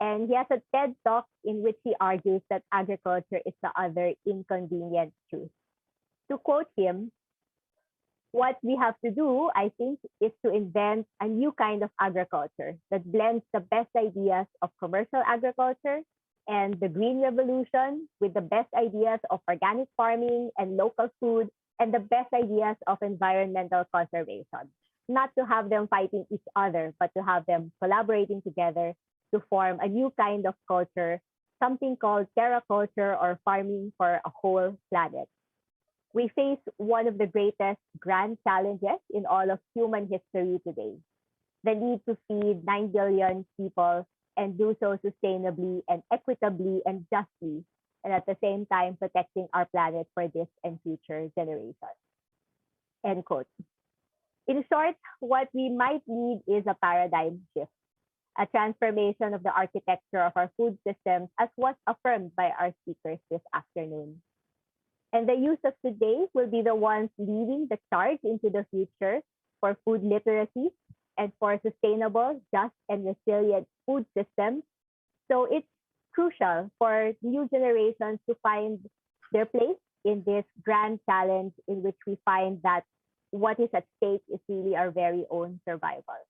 And he has a TED Talk in which he argues that agriculture is the other inconvenient truth. To quote him, What we have to do, I think, is to invent a new kind of agriculture that blends the best ideas of commercial agriculture and the green revolution with the best ideas of organic farming and local food and the best ideas of environmental conservation. Not to have them fighting each other, but to have them collaborating together to form a new kind of culture, something called terra culture or farming for a whole planet. We face one of the greatest grand challenges in all of human history today, the need to feed 9 billion people and do so sustainably and equitably and justly, and at the same time protecting our planet for this and future generations. End quote. In short, what we might need is a paradigm shift, a transformation of the architecture of our food systems as was affirmed by our speakers this afternoon. And the youth of today will be the ones leading the charge into the future for food literacy and for sustainable, just, and resilient food systems. So it's crucial for new generations to find their place in this grand challenge in which we find that what is at stake is really our very own survival.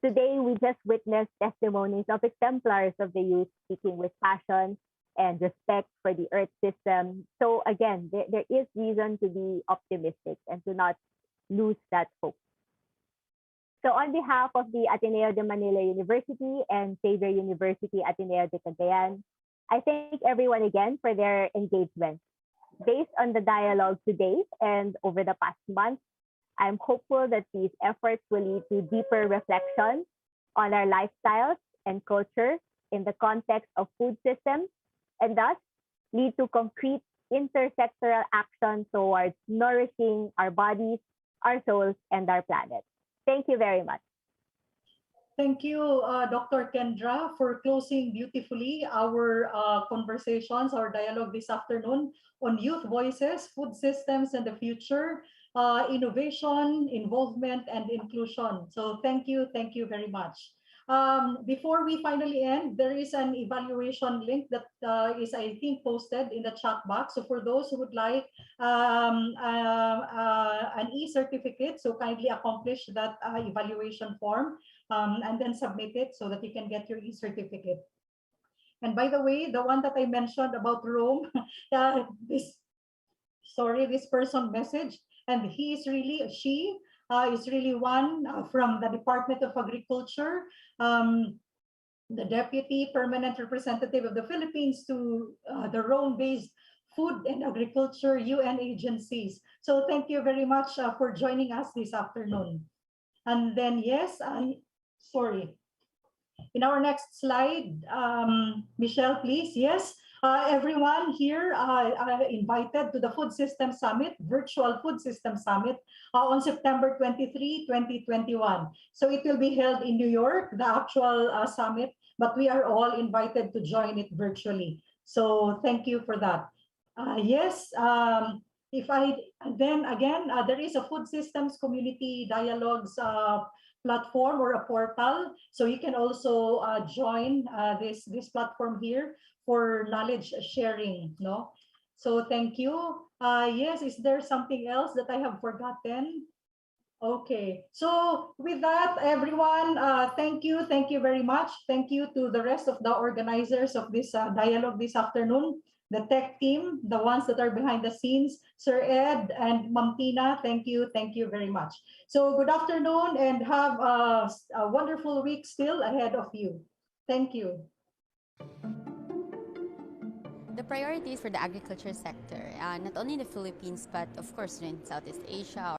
Today, we just witnessed testimonies of exemplars of the youth speaking with passion and respect for the earth system. So again, there is reason to be optimistic and to not lose that hope. So on behalf of the Ateneo de Manila University and Xavier University Ateneo de Cagayan, I thank everyone again for their engagement. Based on the dialogue today and over the past month, I'm hopeful that these efforts will lead to deeper reflection on our lifestyles and culture in the context of food systems, and thus lead to concrete intersectoral action towards nourishing our bodies, our souls, and our planet. Thank you very much. Thank you, Dr. Kendra, for closing beautifully our conversations, our dialogue this afternoon on youth voices, food systems, and the future, innovation, involvement, and inclusion. So thank you very much. Before we finally end, there is an evaluation link that is, I think, posted in the chat box. So for those who would like an e-certificate, so kindly accomplish that evaluation form and then submit it so that you can get your e-certificate. And by the way, the one that I mentioned about Rome, this person messaged, and she is really one from the Department of Agriculture, the Deputy Permanent Representative of the Philippines to the Rome-based Food and Agriculture UN agencies. So thank you very much for joining us this afternoon. And then, yes, in our next slide, Michelle, please. Yes, everyone here invited to the Food System Summit, Virtual Food System Summit on September 23, 2021. So it will be held in New York, the actual summit, but we are all invited to join it virtually. So thank you for that. Yes, then again, there is a Food Systems Community Dialogues platform or a portal. So you can also join this platform here for knowledge sharing. No, so thank you. Yes, is there something else that I have forgotten? Okay, so with that, everyone, thank you very much. Thank you to the rest of the organizers of this dialogue this afternoon, the tech team, the ones that are behind the scenes, Sir Ed and Ma'am Tina, thank you very much. So good afternoon and have a wonderful week still ahead of you. Thank you. The priorities for the agriculture sector, not only in the Philippines, but of course in Southeast Asia